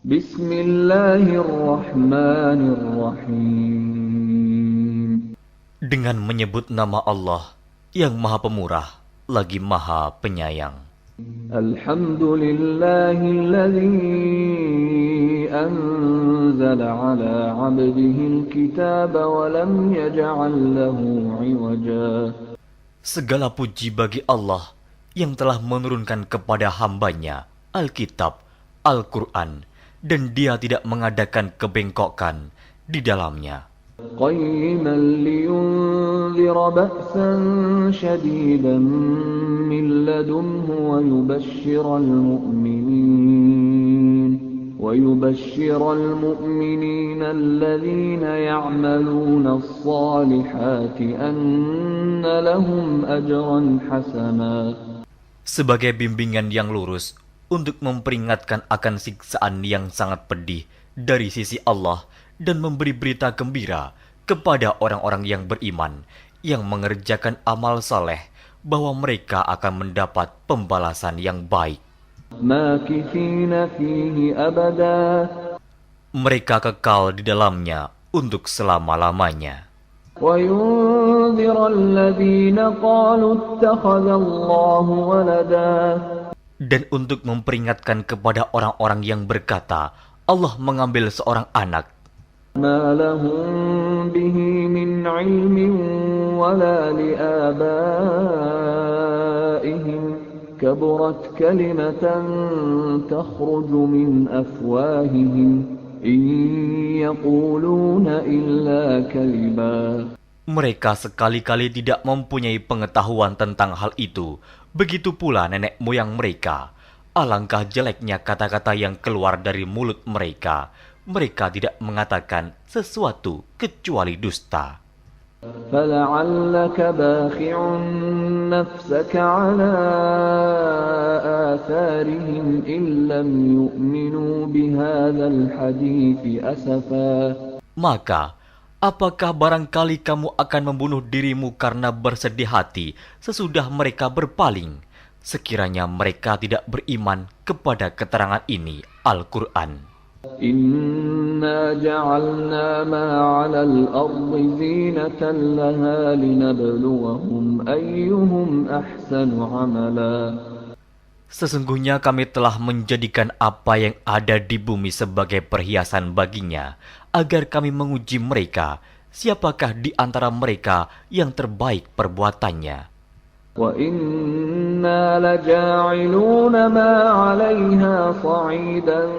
Bismillahirrahmanirrahim. Dengan menyebut nama Allah yang Maha Pemurah lagi Maha Penyayang. Alhamdulillahilladzi anzala ala 'abdihil kitaba wa lam yaj'al lahu 'iwaja. Segala puji bagi Allah yang telah menurunkan kepada hambanya Alkitab, Al-Quran, dan Dia tidak mengadakan kebengkokan di dalamnya. قيما لينذر بأسا شديدا من لدنه ويبشر المؤمنين الذين يعملون الصالحات أن لهم أجرا حسنا. Sebagai bimbingan yang lurus untuk memperingatkan akan siksaan yang sangat pedih dari sisi Allah dan memberi berita gembira kepada orang-orang yang beriman yang mengerjakan amal saleh bahwa mereka akan mendapat pembalasan yang baik. ماكثين فيه أبدا. Mereka kekal di dalamnya untuk selama-lamanya. وينذر الذين قالوا اتخذ الله ولدا. Dan untuk memperingatkan kepada orang-orang yang berkata, Allah mengambil seorang anak. ما لهم به من علم ولا لآبائهم كبرت كلمة تخرج من أفواههم إن يقولون إلا كذبا. Mereka sekali-kali tidak mempunyai pengetahuan tentang hal itu. Begitu pula nenek moyang mereka. Alangkah jeleknya kata-kata yang keluar dari mulut mereka. Mereka tidak mengatakan sesuatu kecuali dusta. فَلَعَلَّكَ بَاخِعٌ نَفْسَكَ عَلَىٰ آثَارِهِمْ إِن لَّمْ يُؤْمِنُوا بِهَٰذَا الْحَدِيثِ أَسَفًا. Maka, apakah barangkali kamu akan membunuh dirimu karena bersedih hati sesudah mereka berpaling, sekiranya mereka tidak beriman kepada keterangan ini, Al-Quran. Inna ja'alna ma 'alal ardi zinatan laha linabluwahum ayyuhum ahsanu 'amala. Sesungguhnya kami telah menjadikan apa yang ada di bumi sebagai perhiasan baginya, agar kami menguji mereka, siapakah di antara mereka yang terbaik perbuatannya. Wa inna laja'iluna ma 'alayha sa'idan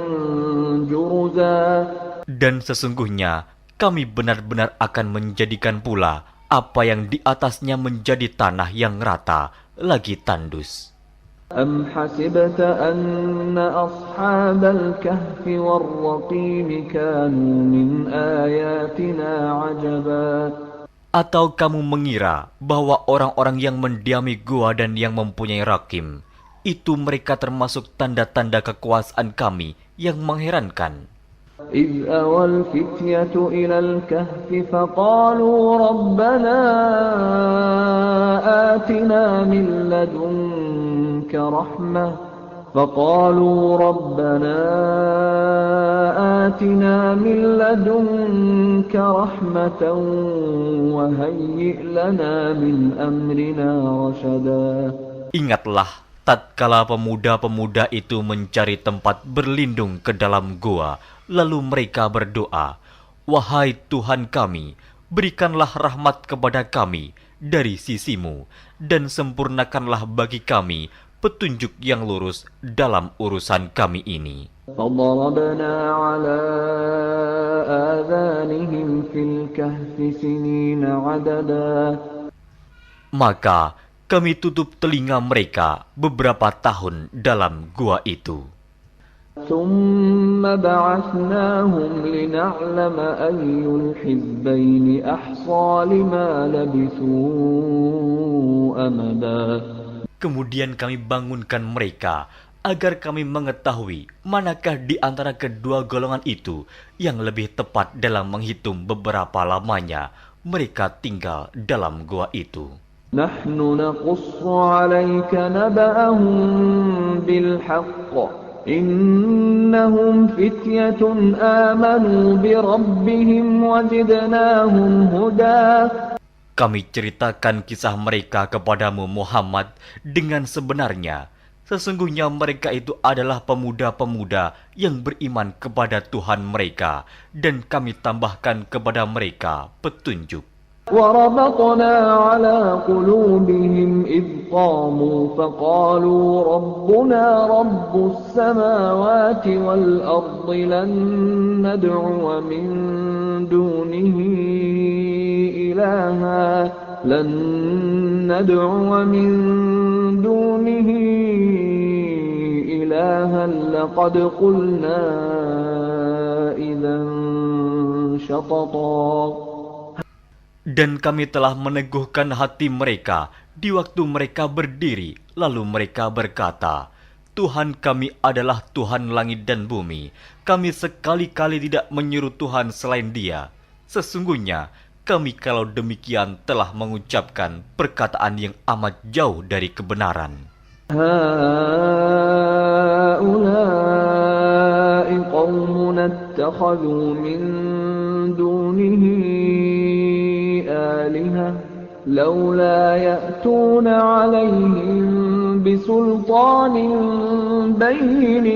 juruza. Dan sesungguhnya kami benar-benar akan menjadikan pula apa yang di atasnya menjadi tanah yang rata lagi tandus. Am hasibta anna ashabal kahfi war-raqim kanu min ayatina 'ajaba. Atau kamu mengira bahwa orang-orang yang mendiami gua dan yang mempunyai rakim, itu mereka termasuk tanda-tanda kekuasaan kami yang mengherankan. إذ أوى الفتية إلى الكهف فقالوا ربنا آتنا من لدنك رحمة وهيئ لنا من أمرنا رشدا. Ingatlah tatkala pemuda-pemuda itu mencari tempat berlindung ke dalam gua, lalu mereka berdoa, "Wahai Tuhan kami, berikanlah rahmat kepada kami dari sisimu, dan sempurnakanlah bagi kami petunjuk yang lurus dalam urusan kami ini." فضربنا على آذانهم في الكهف سنين عددا. Maka kami tutup telinga mereka beberapa tahun dalam gua itu. ثم بعثناهم لنعلم أي الحزبين أحصى لما لبثوا أمدا. Kemudian kami bangunkan mereka agar kami mengetahui manakah di antara kedua golongan itu yang lebih tepat dalam menghitung beberapa lamanya mereka tinggal dalam gua itu. نحن نقص عليك نبأهم بالحق إنهم فتية آمنوا بربهم وزدناهم هدى. Kami ceritakan kisah mereka kepadamu Muhammad dengan sebenarnya. Sesungguhnya mereka itu adalah pemuda-pemuda yang beriman kepada Tuhan mereka, dan kami tambahkan kepada mereka petunjuk. وربطنا على قلوبهم إذ قاموا فقالوا ربنا رب السماوات والأرض لن ندعو من دونه إلها لقد قلنا إذا شططا. Dan kami telah meneguhkan hati mereka di waktu mereka berdiri, lalu mereka berkata, Tuhan kami adalah Tuhan langit dan bumi. Kami sekali-kali tidak menyeru Tuhan selain Dia. Sesungguhnya kami kalau demikian telah mengucapkan perkataan yang amat jauh dari kebenaran. Haula'i qaumun ittakhadhu min dunihi آلهة لولا يأتون عليهم بسلطان بين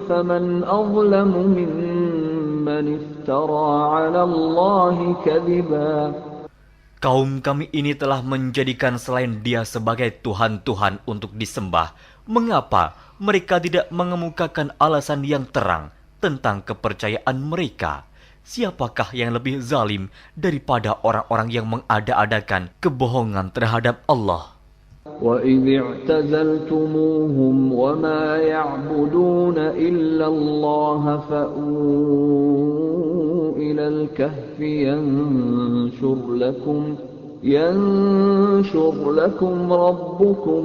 فمن أظلم ممن افترى على الله كذبا. Kaum kami ini telah menjadikan selain Dia sebagai Tuhan-Tuhan untuk disembah. Mengapa mereka tidak mengemukakan alasan yang terang tentang kepercayaan mereka? Siapakah yang lebih zalim daripada orang-orang yang mengada-adakan kebohongan terhadap Allah? وَإِذِ اعْتَزَلْتُمُوهُمْ وَمَا يَعْبُدُونَ إِلَّا اللَّهَ فَأْوُوا إِلَى الْكَهْفِ يَنشُرْ لَكُمْ رَبُّكُمْ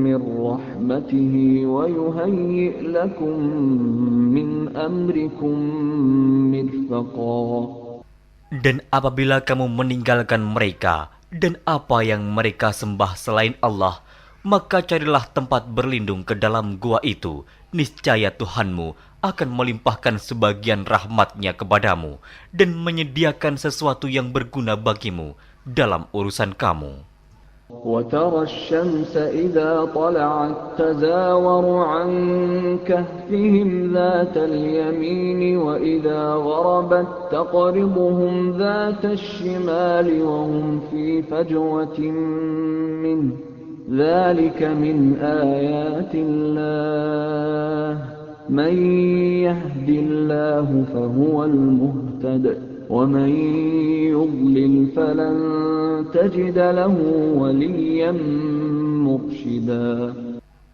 مِنْ رَحْمَتِهِ وَيُهَيِّئْ لَكُمْ مِنْ أَمْرِكُمْ مِرْفَقًا. Dan apabila kamu meninggalkan mereka dan apa yang mereka sembah selain Allah, maka carilah tempat berlindung ke dalam gua itu. Niscaya Tuhanmu akan melimpahkan sebagian rahmat-Nya kepadamu dan menyediakan sesuatu yang berguna bagimu dalam urusan kamu. وَتَرَى الشَّمْسَ إِذَا طَلَعَتْ تَزَاوَرُ عَنْ كَهْفِهِمْ ذَاتَ الْيَمِينِ وَإِذَا غَرَبَتْ تَقْرِضُهُمْ ذَاتَ الشِّمَالِ وَهُمْ فِي فَجْوَةٍ مِّنْهُ ذَلِكَ مِنْ آيَاتِ اللَّهِ مَنْ يَهْدِ اللَّهُ فَهُوَ الْمُهْتَدِ وَمَنْ يُضْلِلْ فَلَنْ تَجِدَ لَهُ وَلِيًّا مُرْشِدًا.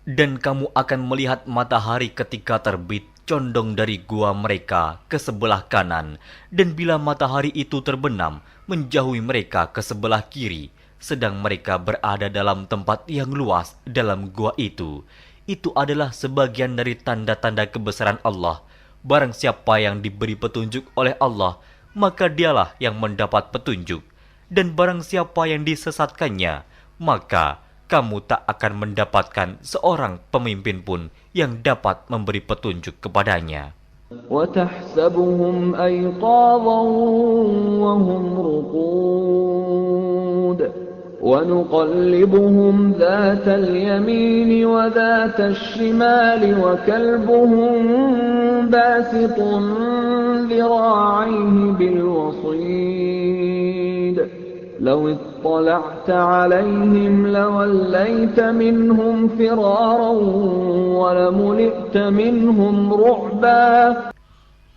Dan kamu akan melihat matahari ketika terbit condong dari gua mereka ke sebelah kanan, dan bila matahari itu terbenam menjauhi mereka ke sebelah kiri, sedang mereka berada dalam tempat yang luas dalam gua itu. Itu adalah sebagian dari tanda-tanda kebesaran Allah. Barang siapa yang diberi petunjuk oleh Allah, maka dialah yang mendapat petunjuk. Dan barang siapa yang disesatkannya, maka kamu tak akan mendapatkan seorang pemimpin pun yang dapat memberi petunjuk kepadanya. وَتَحْسَبُهُمْ أَيْقَاظًا وَهُمْ رُقُودٌ وَنُقَلِّبُهُمْ ذَاتَ الْيَمِينِ وَذَاتَ الشِّمَالِ وَكَلْبُهُمْ بَاسِطٌ ذِرَاعَيْهِ بِالْوَصِيدِ لَوِ اطَّلَعْتَ عَلَيْهِمْ لَوَلَّيْتَ مِنْهُمْ فِرَارًا وَلَمُلِئْتَ مِنْهُمْ رُعْبًا.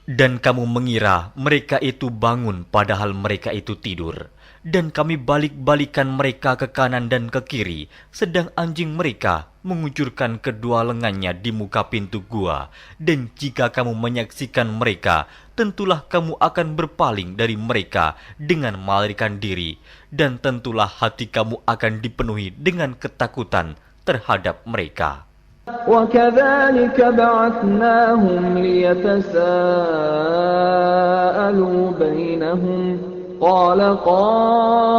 Dan kamu mengira mereka itu bangun padahal mereka itu tidur. Dan kami balik-balikan mereka ke kanan dan ke kiri, sedang anjing mereka mengucurkan kedua lengannya di muka pintu gua. Dan jika kamu menyaksikan mereka, tentulah kamu akan berpaling dari mereka dengan melarikan diri. Dan tentulah hati kamu akan dipenuhi dengan ketakutan terhadap mereka. وَكَذَلِكَ بَعَثْنَاهُمْ لِيَتَسَاءَلُوا بَيْنَهُمْ قَالَ قَائِلٌ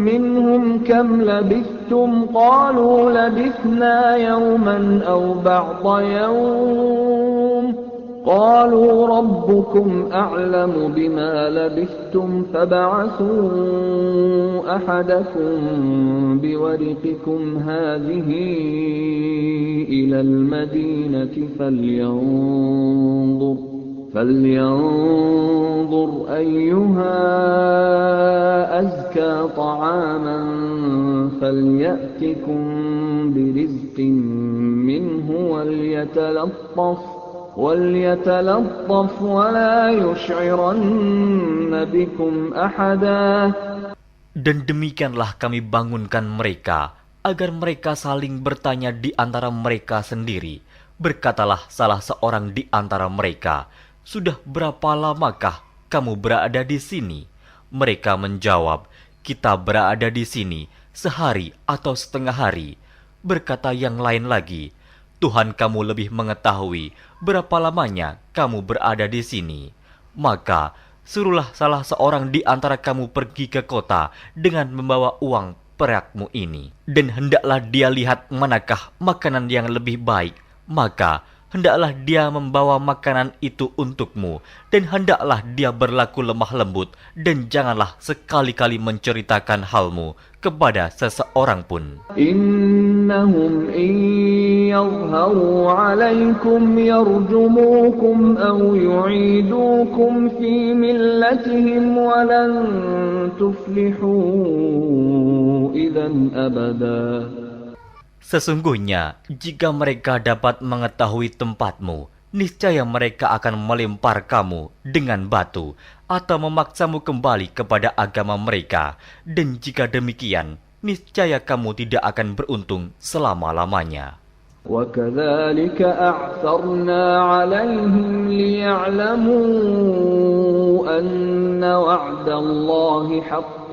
مِّنْهُمْ كَمْ لَبِثْتُمْ لبثتم قالوا لبثنا يوما أو بعض يوم قالوا ربكم أعلم بما لبثتم فابعثوا أحدكم بورقكم هذه إلى المدينة فلينظر أيها أزكى طعاما فليأتكم برزق منه وليتلطف ولا يشعرن بكم أحدا. Dan demikianlah kami bangunkan mereka, agar mereka saling bertanya di antara mereka sendiri. Berkatalah salah seorang di antara mereka, "Sudah berapa lamakah kamu berada di sini?" Mereka menjawab, "Kita berada di sini sehari atau setengah hari." Berkata yang lain lagi, "Tuhan kamu lebih mengetahui berapa lamanya kamu berada di sini. Maka suruhlah salah seorang di antara kamu pergi ke kota dengan membawa uang perakmu ini. Dan hendaklah dia lihat manakah makanan yang lebih baik. Maka hendaklah dia membawa makanan itu untukmu. Dan hendaklah dia berlaku lemah lembut. Dan janganlah sekali-kali menceritakan halmu kepada seseorang pun. Innahum yadhharu alaykum yarjumukum aw yu'idukum fi millatihim walan tuflihu idzan abada. Sesungguhnya, jika mereka dapat mengetahui tempatmu, niscaya mereka akan melempar kamu dengan batu atau memaksamu kembali kepada agama mereka. Dan jika demikian, niscaya kamu tidak akan beruntung selama-lamanya. وَكَذَلِكَ أَعْثَرْنَا عَلَيْهِمْ لِيَعْلَمُوا أَنَّ وَعْدَ اللَّهِ حَقٌّ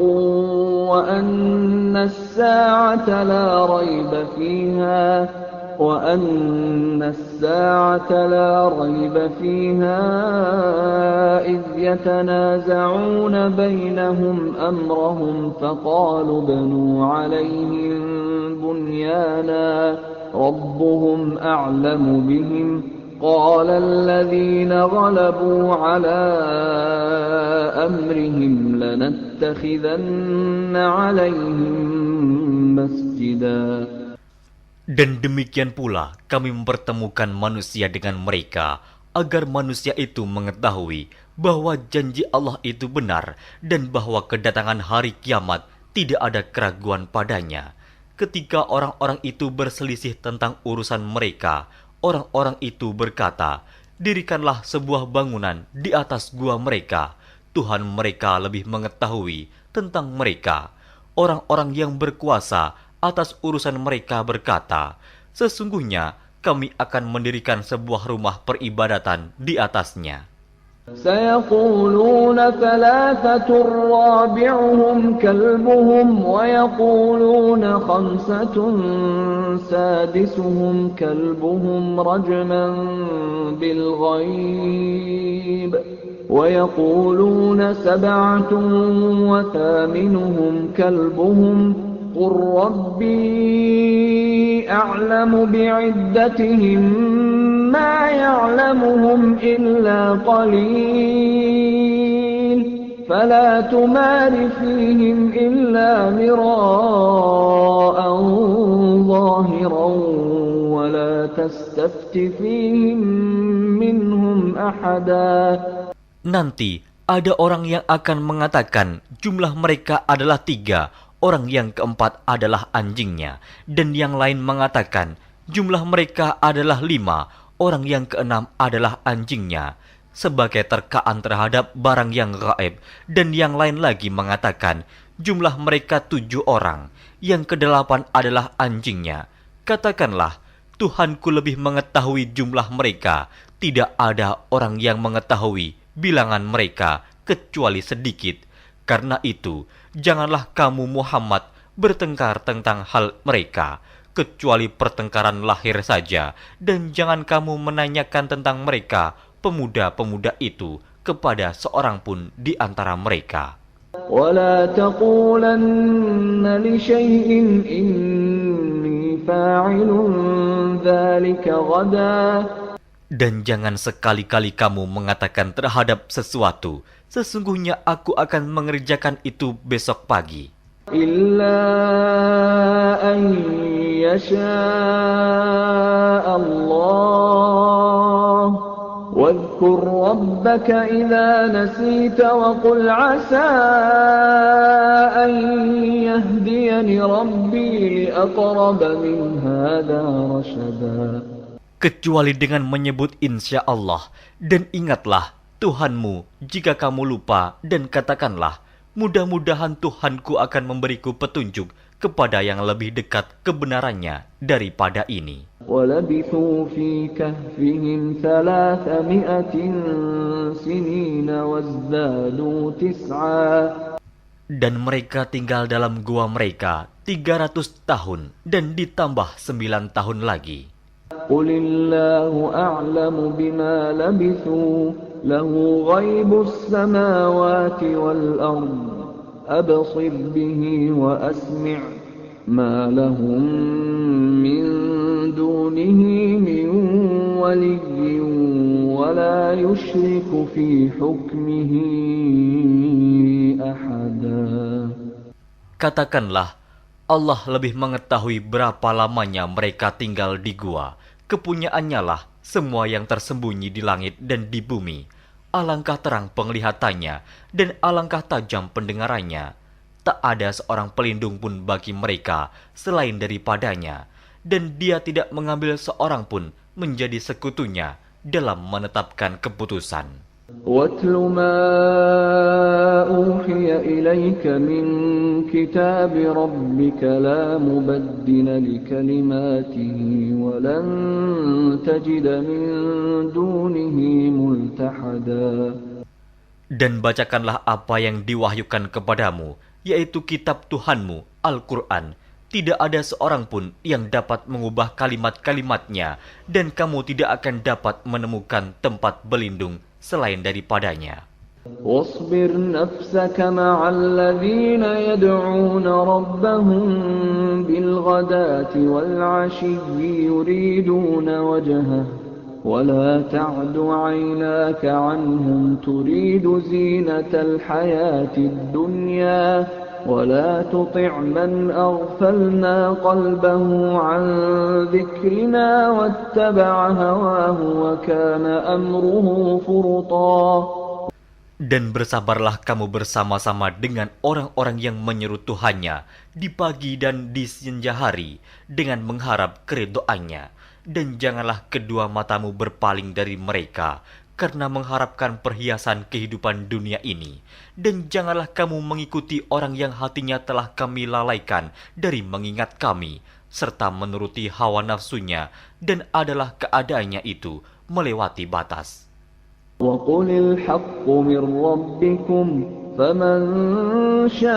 وَأَنَّ السَّاعَةَ لَا رَيْبَ فِيهَا إِذْ يَتَنَازَعُونَ بَيْنَهُمْ أَمْرَهُمْ فَقَالُوا ابْنُوا عَلَيْهِمْ بُنْيَانًا رَبُّهُمْ أَعْلَمُ بِهِمْ قَالَ الَّذِينَ غَلَبُوا عَلَى أَمْرِهِمْ لَنَتَّخِذَنَّ عَلَيْهِمْ مَسْجِدًا. Dan demikian pula kami mempertemukan manusia dengan mereka, agar manusia itu mengetahui bahwa janji Allah itu benar dan bahwa kedatangan hari kiamat tidak ada keraguan padanya. Ketika orang-orang itu berselisih tentang urusan mereka, orang-orang itu berkata, "Dirikanlah sebuah bangunan di atas gua mereka. Tuhan mereka lebih mengetahui tentang mereka." Orang-orang yang berkuasa atas urusan mereka berkata, "Sesungguhnya kami akan mendirikan sebuah rumah peribadatan di atasnya." سيقولون ثلاثة رابعهم كلبهم ويقولون خمسة سادسهم كلبهم رجما بالغيب ويقولون سبعة وثامنهم كلبهم قل ربي أعلم بعدتهم ما يعلمهم إلا قليل فلا تمار فيهم إلا مراء ظاهرا ولا تستفت فيهم منهم أحدا. Nanti ada orang yang akan mengatakan jumlah mereka adalah 3, orang yang keempat adalah anjingnya, dan yang lain mengatakan jumlah mereka adalah 5, orang yang keenam adalah anjingnya, sebagai terkaan terhadap barang yang gaib. Dan yang lain lagi mengatakan jumlah mereka 7 orang, yang ke-8 adalah anjingnya. Katakanlah, Tuhanku lebih mengetahui jumlah mereka. Tidak ada orang yang mengetahui bilangan mereka kecuali sedikit. Karena itu, janganlah kamu Muhammad bertengkar tentang hal mereka, kecuali pertengkaran lahir saja, dan jangan kamu menanyakan tentang mereka, pemuda-pemuda itu, kepada seorang pun di antara mereka. ولا تقولن لشيء إني فاعل ذلك غدا. Dan jangan sekali-kali kamu mengatakan terhadap sesuatu, sesungguhnya aku akan mengerjakan itu besok pagi. إلا أن يشاء الله واذكر ربك إذا نسيت وقل عسى أن يهديني ربي لأقرب من هذا رشدا. Kecuali dengan menyebut insya Allah, dan ingatlah Tuhanmu jika kamu lupa, dan katakanlah, mudah-mudahan Tuhanku akan memberiku petunjuk kepada yang lebih dekat kebenarannya daripada ini. وَلَبِثُوا فِي كَهْفِهِمْ 300 سِنِينَ وَازْدَادُوا تِسْعًا. Dan mereka tinggal dalam gua mereka 300 tahun, dan ditambah 9 tahun lagi. قُلِ اللَّهُ أَعْلَمُ بِمَا لَبِثُوا لَهُ غَيْبُ السَّمَاوَاتِ وَالْأَرْضِ أَبْصِرْ بِهِ وَأَسْمِعْ مَا لَهُم مِّن دُونِهِ مِن وَلِيٍّ وَلَا يُشْرِكُ فِي حُكْمِهِ أَحَدًا. Katakanlah, Allah lebih mengetahui berapa lamanya mereka tinggal di gua. Kepunyaannya lah semua yang tersembunyi di langit dan di bumi. Alangkah terang penglihatannya dan alangkah tajam pendengarannya. Tak ada seorang pelindung pun bagi mereka selain daripadanya. Dan dia tidak mengambil seorang pun menjadi sekutunya dalam menetapkan keputusan. وَاتْلُ مَا أُوحِيَ إِلَيْكَ مِنْ كِتَابِ رَبِّكَ لَا مُبَدِّلَ لِكَلِمَاتِهِ وَلَنْ تَجِدَ مِنْ دُونِهِ مُلْتَحَدًا. Dan bacakanlah apa yang diwahyukan kepadamu, yaitu kitab Tuhanmu, Al-Quran. Tidak ada seorang pun yang dapat mengubah kalimat-kalimatnya, dan kamu tidak akan dapat menemukan tempat berlindung selain daripadanya. واصبر نفسك مع الذين يدعون ربهم بالغداة والعشي يريدون وجهه ولا تعد عيناك عنهم تريد زينة الحياة الدنيا ولا تطع من أغفلنا قلبه عن ذكرنا واتبع هواه وكان أمره فرطا. Dan bersabarlah kamu bersama-sama dengan orang-orang yang menyeru Tuhannya di pagi dan di senja hari dengan mengharap keridhoannya. Dan janganlah kedua matamu berpaling dari mereka karena mengharapkan perhiasan kehidupan dunia ini. Dan janganlah kamu mengikuti orang yang hatinya telah kami lalaikan dari mengingat kami, serta menuruti hawa nafsunya, dan adalah keadaannya itu melewati batas. وَقُلِ الْحَقُّ مِنْ رَبِّكُمْ فَمَنْ شَاءَ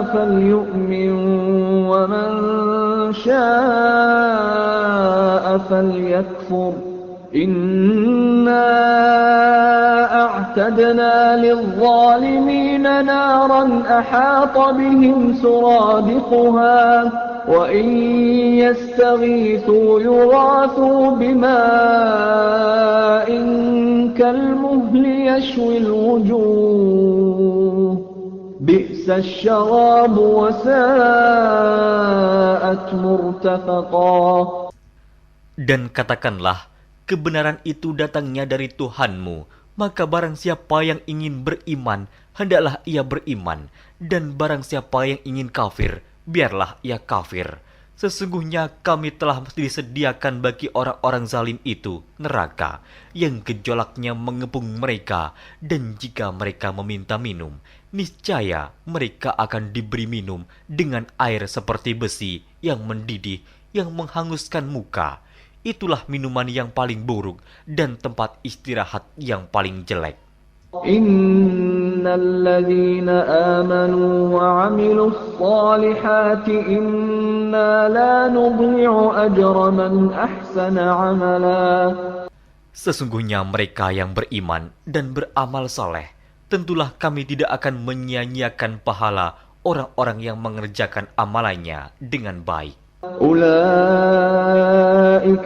فَلْيُؤْمِنْ وَمَنْ شَاءَ فَلْيَكْفُرْ إِنَّا أَعْتَدْنَا لِلظَّالِمِينَ نَارًا أَحَاطَ بِهِمْ سُرَادِقُهَا وَإِنْ يَسْتَغِيثُوا يُغَاثُوا بِمَاءٍ كَالْمُهْلِ يَشْوِي الْوُجُوهَ بِئْسَ الشَّرَابُ وَسَاءَتْ مُرْتَفَقًا. Dan katakanlah, kebenaran itu datangnya dari Tuhanmu, maka barang siapa yang ingin beriman, hendaklah ia beriman, dan barang siapa yang ingin kafir, biarlah ia kafir. Sesungguhnya kami telah disediakan bagi orang-orang zalim itu neraka, yang gejolaknya mengepung mereka, dan jika mereka meminta minum, niscaya mereka akan diberi minum dengan air seperti besi yang mendidih, yang menghanguskan muka. Itulah minuman yang paling buruk dan tempat istirahat yang paling jelek. Innal ladzina amanu wa 'amilus solihati inna la nudhi'u ajra man ahsana 'amala. Sesungguhnya mereka yang beriman dan beramal soleh, tentulah kami tidak akan menyia-nyiakan pahala orang-orang yang mengerjakan amalannya dengan baik. أولئك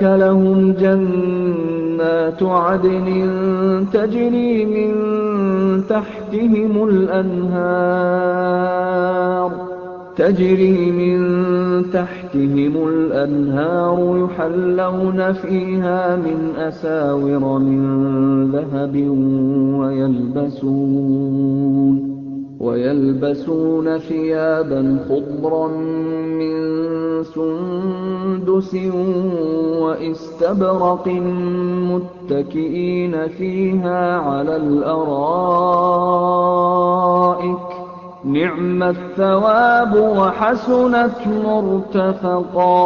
لهم جنات عدن تجري من تحتهم الأنهار يحلون فيها من أساور من ذهب ويلبسون ثيابا خضرا من سندس واستبرق متكئين فيها على الأرائك نعم الثواب وحسنت مرتفقا.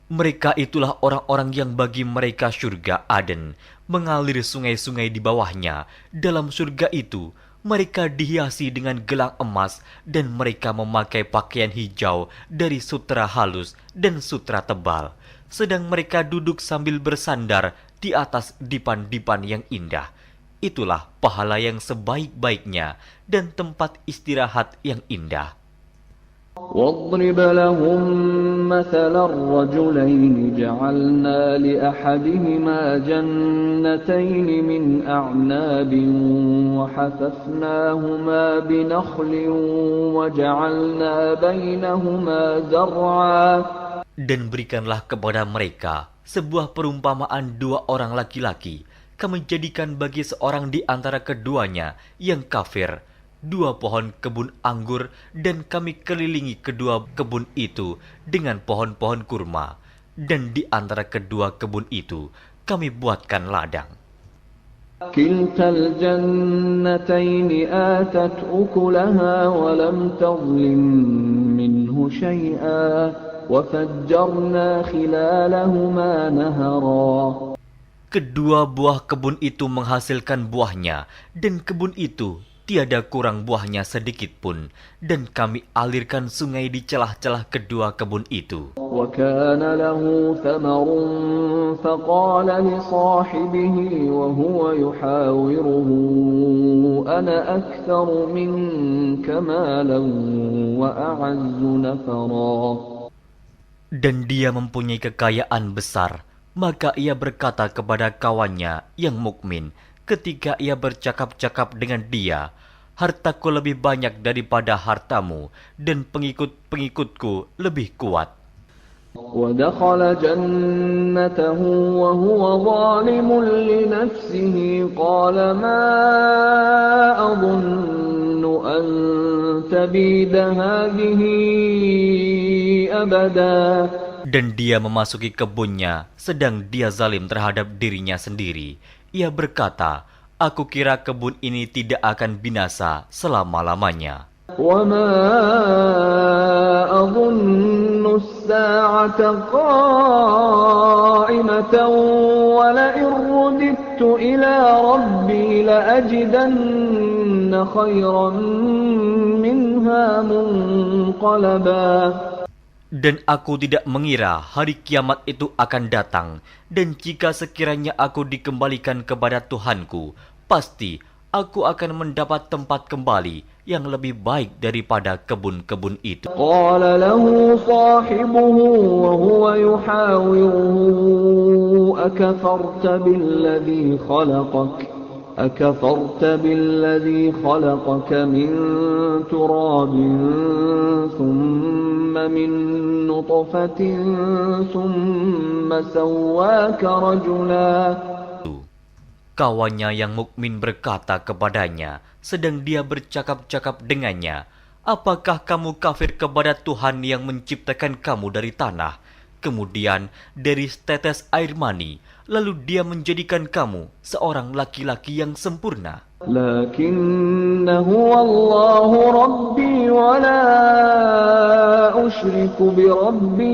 Mereka itulah orang-orang yang bagi mereka surga Aden, mengalir sungai-sungai di bawahnya. Dalam surga itu, mereka dihiasi dengan gelang emas dan mereka memakai pakaian hijau dari sutra halus dan sutra tebal. Sedang mereka duduk sambil bersandar di atas dipan-dipan yang indah. Itulah pahala yang sebaik-baiknya dan tempat istirahat yang indah. واضرب لهم مثل الرجلين جعلنا لأحدهما جنتين من أعناب وحففناهما بنخل وجعلنا بينهما زرعا. Dan berikanlah kepada mereka sebuah perumpamaan dua orang laki-laki. Kami jadikan bagi seorang di antara keduanya yang kafir dua pohon kebun anggur, dan kami kelilingi kedua kebun itu dengan pohon-pohon kurma, dan di antara kedua kebun itu kami buatkan ladang. Kiltal jannatayn atat ukulaha wa lam tadhlim minhu shay'a wa fajjarna khilalahuma nahara. Kedua buah kebun itu menghasilkan buahnya, dan kebun itu tiada kurang buahnya sedikit pun, dan kami alirkan sungai di celah-celah kedua kebun itu. وَكَانَ لَهُ ثَمَرٌ فَقَالَ لِصَاحِبِهِ وَهُوَ يُحَاوِرُهُ أَنَا أَكْثَرُ مِنكَ مَالًا وَأَعَزُّ نَفَرًا. Dan dia mempunyai kekayaan besar, maka ia berkata kepada kawannya yang mukmin, ketika ia bercakap-cakap dengan dia, hartaku lebih banyak daripada hartamu, dan pengikut-pengikutku lebih kuat. وَدَخَلَ جَنَّتَهُ وَهُوَ ظَالِمٌ لِنَفْسِهِ قَالَ مَا أَظُنُّ أَن تَبِيدَ هَذِهِ أَبَدًا. Dan dia memasuki kebunnya, sedang dia zalim terhadap dirinya sendiri. Ia berkata, aku kira kebun ini tidak akan binasa selama-lamanya. وَمَا أَظُنُّ السَّاعَةَ قَائِمَةً وَلَئِن رُّدِدتُّ إِلَى رَبِّي لَأَجِدَنَّ خَيْرًا مِنْهَا مُنْقَلَبًا. Dan aku tidak mengira hari kiamat itu akan datang, dan jika sekiranya aku dikembalikan kepada Tuhanku, pasti aku akan mendapat tempat kembali yang lebih baik daripada kebun-kebun itu. Qala lahu sahibuhu wa huwa yuhawiruhu akafarta billadhi khalaqak أكفرت بالذي خلقك من تراب ثم من نطفة ثم سواك رجلا. Kawannya yang mukmin berkata kepadanya, sedang dia bercakap-cakap dengannya, apakah kamu kafir kepada Tuhan yang menciptakan kamu dari tanah, kemudian dari setetes air mani, lalu dia menjadikan kamu seorang laki-laki yang sempurna. Lakinna huwa Allahu Rabbi wa la usyriku bi Rabbi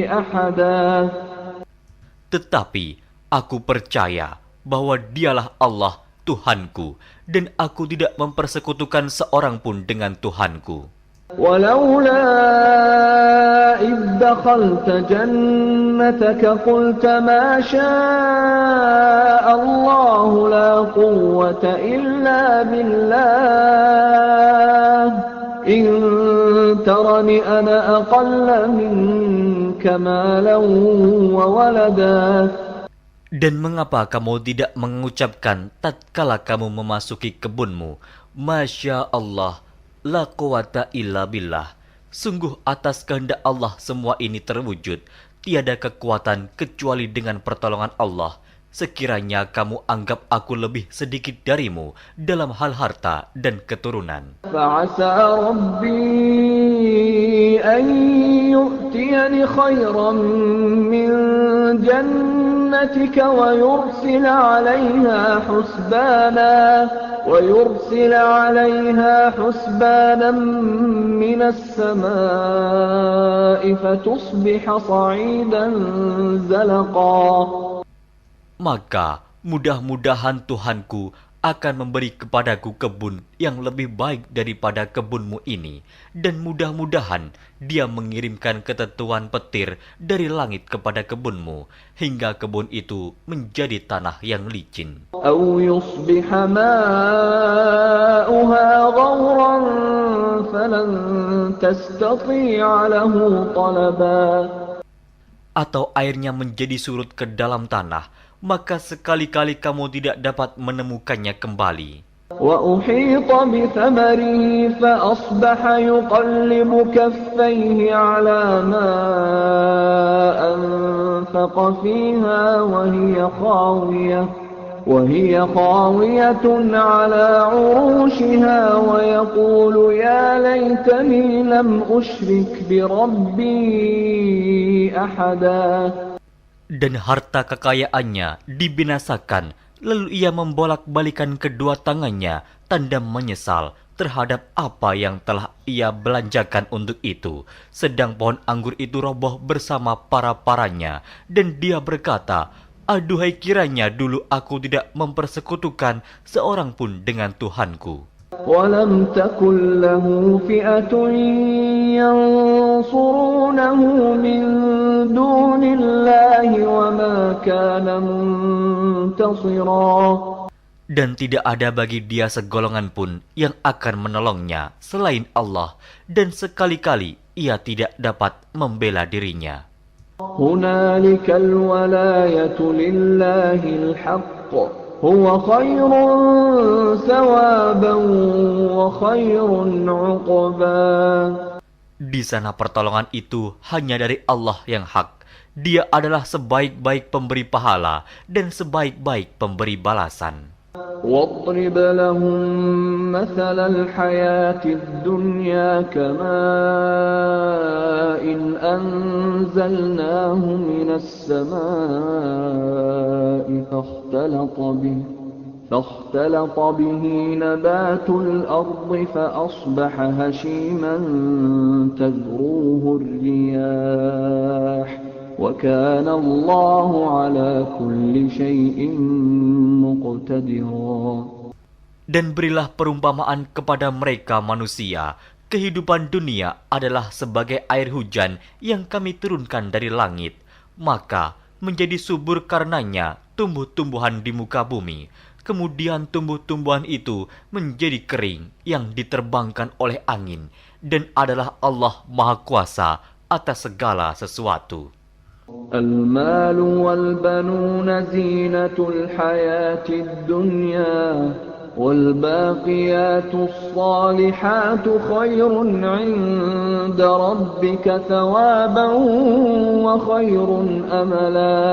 ahada. Tetapi aku percaya bahwa dialah Allah Tuhanku, dan aku tidak mempersekutukan seorang pun dengan Tuhanku. Walaula idh dakhalta jannah جنتك قلت ما شاء الله لا قوة إلا بالله إن ترني أنا أقل منك مالا وولدا. Dan mengapa kamu tidak mengucapkan tatkala kamu memasuki kebunmu, Masya Allah, la quwata illa billah. Sungguh atas kehendak Allah semua ini terwujud, tiada kekuatan kecuali dengan pertolongan Allah. Sekiranya kamu anggap aku lebih sedikit darimu dalam hal harta dan keturunan. فعسى ربي أن يؤتيني خيرا من جنتك ويرسل عليها حسبانا من السماء فتصبح صعيدا زلقا. Maka mudah-mudahan Tuhanku akan memberi kepadaku kebun yang lebih baik daripada kebunmu ini, dan mudah-mudahan Dia mengirimkan ketentuan petir dari langit kepada kebunmu, hingga kebun itu menjadi tanah yang licin. أو يصبح ماؤها غورا فلن تستطيع له طلبا. Atau airnya menjadi surut ke dalam tanah, maka sekali-kali kamu tidak dapat menemukannya kembali. وأحيط بثمره فأصبح يقلب كفيه على ما أنفق فيها وهي خاوية على عروشها ويقول يا ليتني لم أشرك بربي أحدا. Dan harta kekayaannya dibinasakan, lalu ia membolak-balikan kedua tangannya, tanda menyesal terhadap apa yang telah ia belanjakan untuk itu. Sedang pohon anggur itu roboh bersama para-paranya, dan dia berkata, aduhai kiranya dulu aku tidak mempersekutukan seorang pun dengan Tuhanku. ولم تكن له فئة ينصرونه من دون الله وما كان منتصرا. Dan tidak ada bagi dia segolongan pun yang akan menolongnya selain Allah, dan sekali-kali ia tidak dapat membela dirinya. هنالك الولاية لله الحق هو خير ثوابا وخير عقبا. Di sana pertolongan itu hanya dari Allah yang hak. Dia adalah sebaik-baik pemberi pahala dan sebaik-baik pemberi balasan. واضرب لهم مثل الحياة الدنيا كماء أنزلناه من السماء فاختلط به نبات الأرض فأصبح هشيما تذروه الرياح وكان الله على كل شيء مقتدرا. Dan berilah perumpamaan kepada mereka manusia. Kehidupan dunia adalah sebagai air hujan yang kami turunkan dari langit. Maka menjadi subur karenanya tumbuh-tumbuhan di muka bumi. Kemudian tumbuh-tumbuhan itu menjadi kering yang diterbangkan oleh angin. Dan adalah Allah Maha Kuasa atas segala sesuatu. المال والبنون زينة الحياة الدنيا والباقيات الصالحات خير عند ربك ثوابا وخير أملا.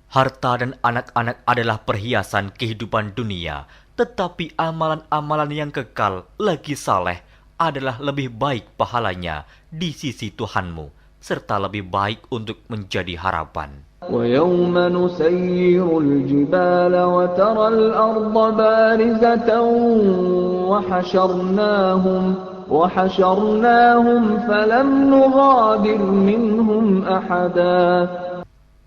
Harta dan anak-anak adalah perhiasan kehidupan dunia, tetapi amalan-amalan yang kekal lagi saleh adalah lebih baik pahalanya di sisi Tuhanmu, serta lebih baik untuk menjadi harapan. ويوم نسير الجبال وترى الأرض بارزة وحشرناهم فلم نغادر منهم أحدا.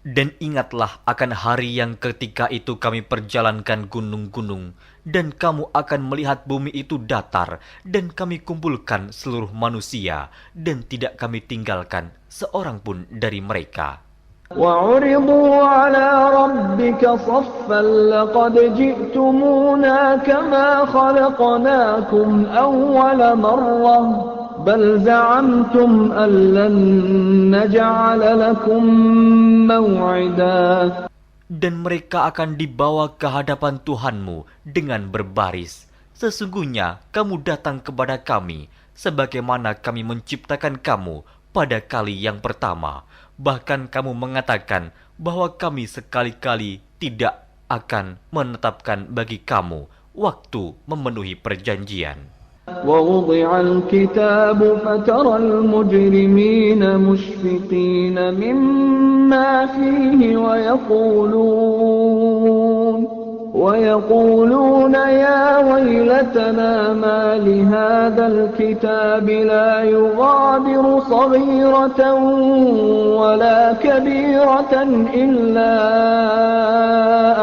Dan ingatlah akan hari yang ketika itu kami perjalankan gunung-gunung, dan kamu akan melihat bumi itu datar, dan kami kumpulkan seluruh manusia, dan tidak kami tinggalkan seorang pun dari mereka. وعرضوا على ربك صفا لقد جئتمونا كما خلقناكم أول مرة بل زعمتم أن لن نجعل لكم موعدا. Dan mereka akan dibawa ke hadapan Tuhanmu dengan berbaris. Sesungguhnya kamu datang kepada kami, sebagaimana kami menciptakan kamu pada kali yang pertama. Bahkan kamu mengatakan bahwa kami sekali-kali tidak akan menetapkan bagi kamu waktu memenuhi perjanjian. ووضع الكتاب فترى المجرمين مشفقين مما فيه ويقولون يا ويلتنا ما لهذا الكتاب لا يغادر صغيرة ولا كبيرة إلا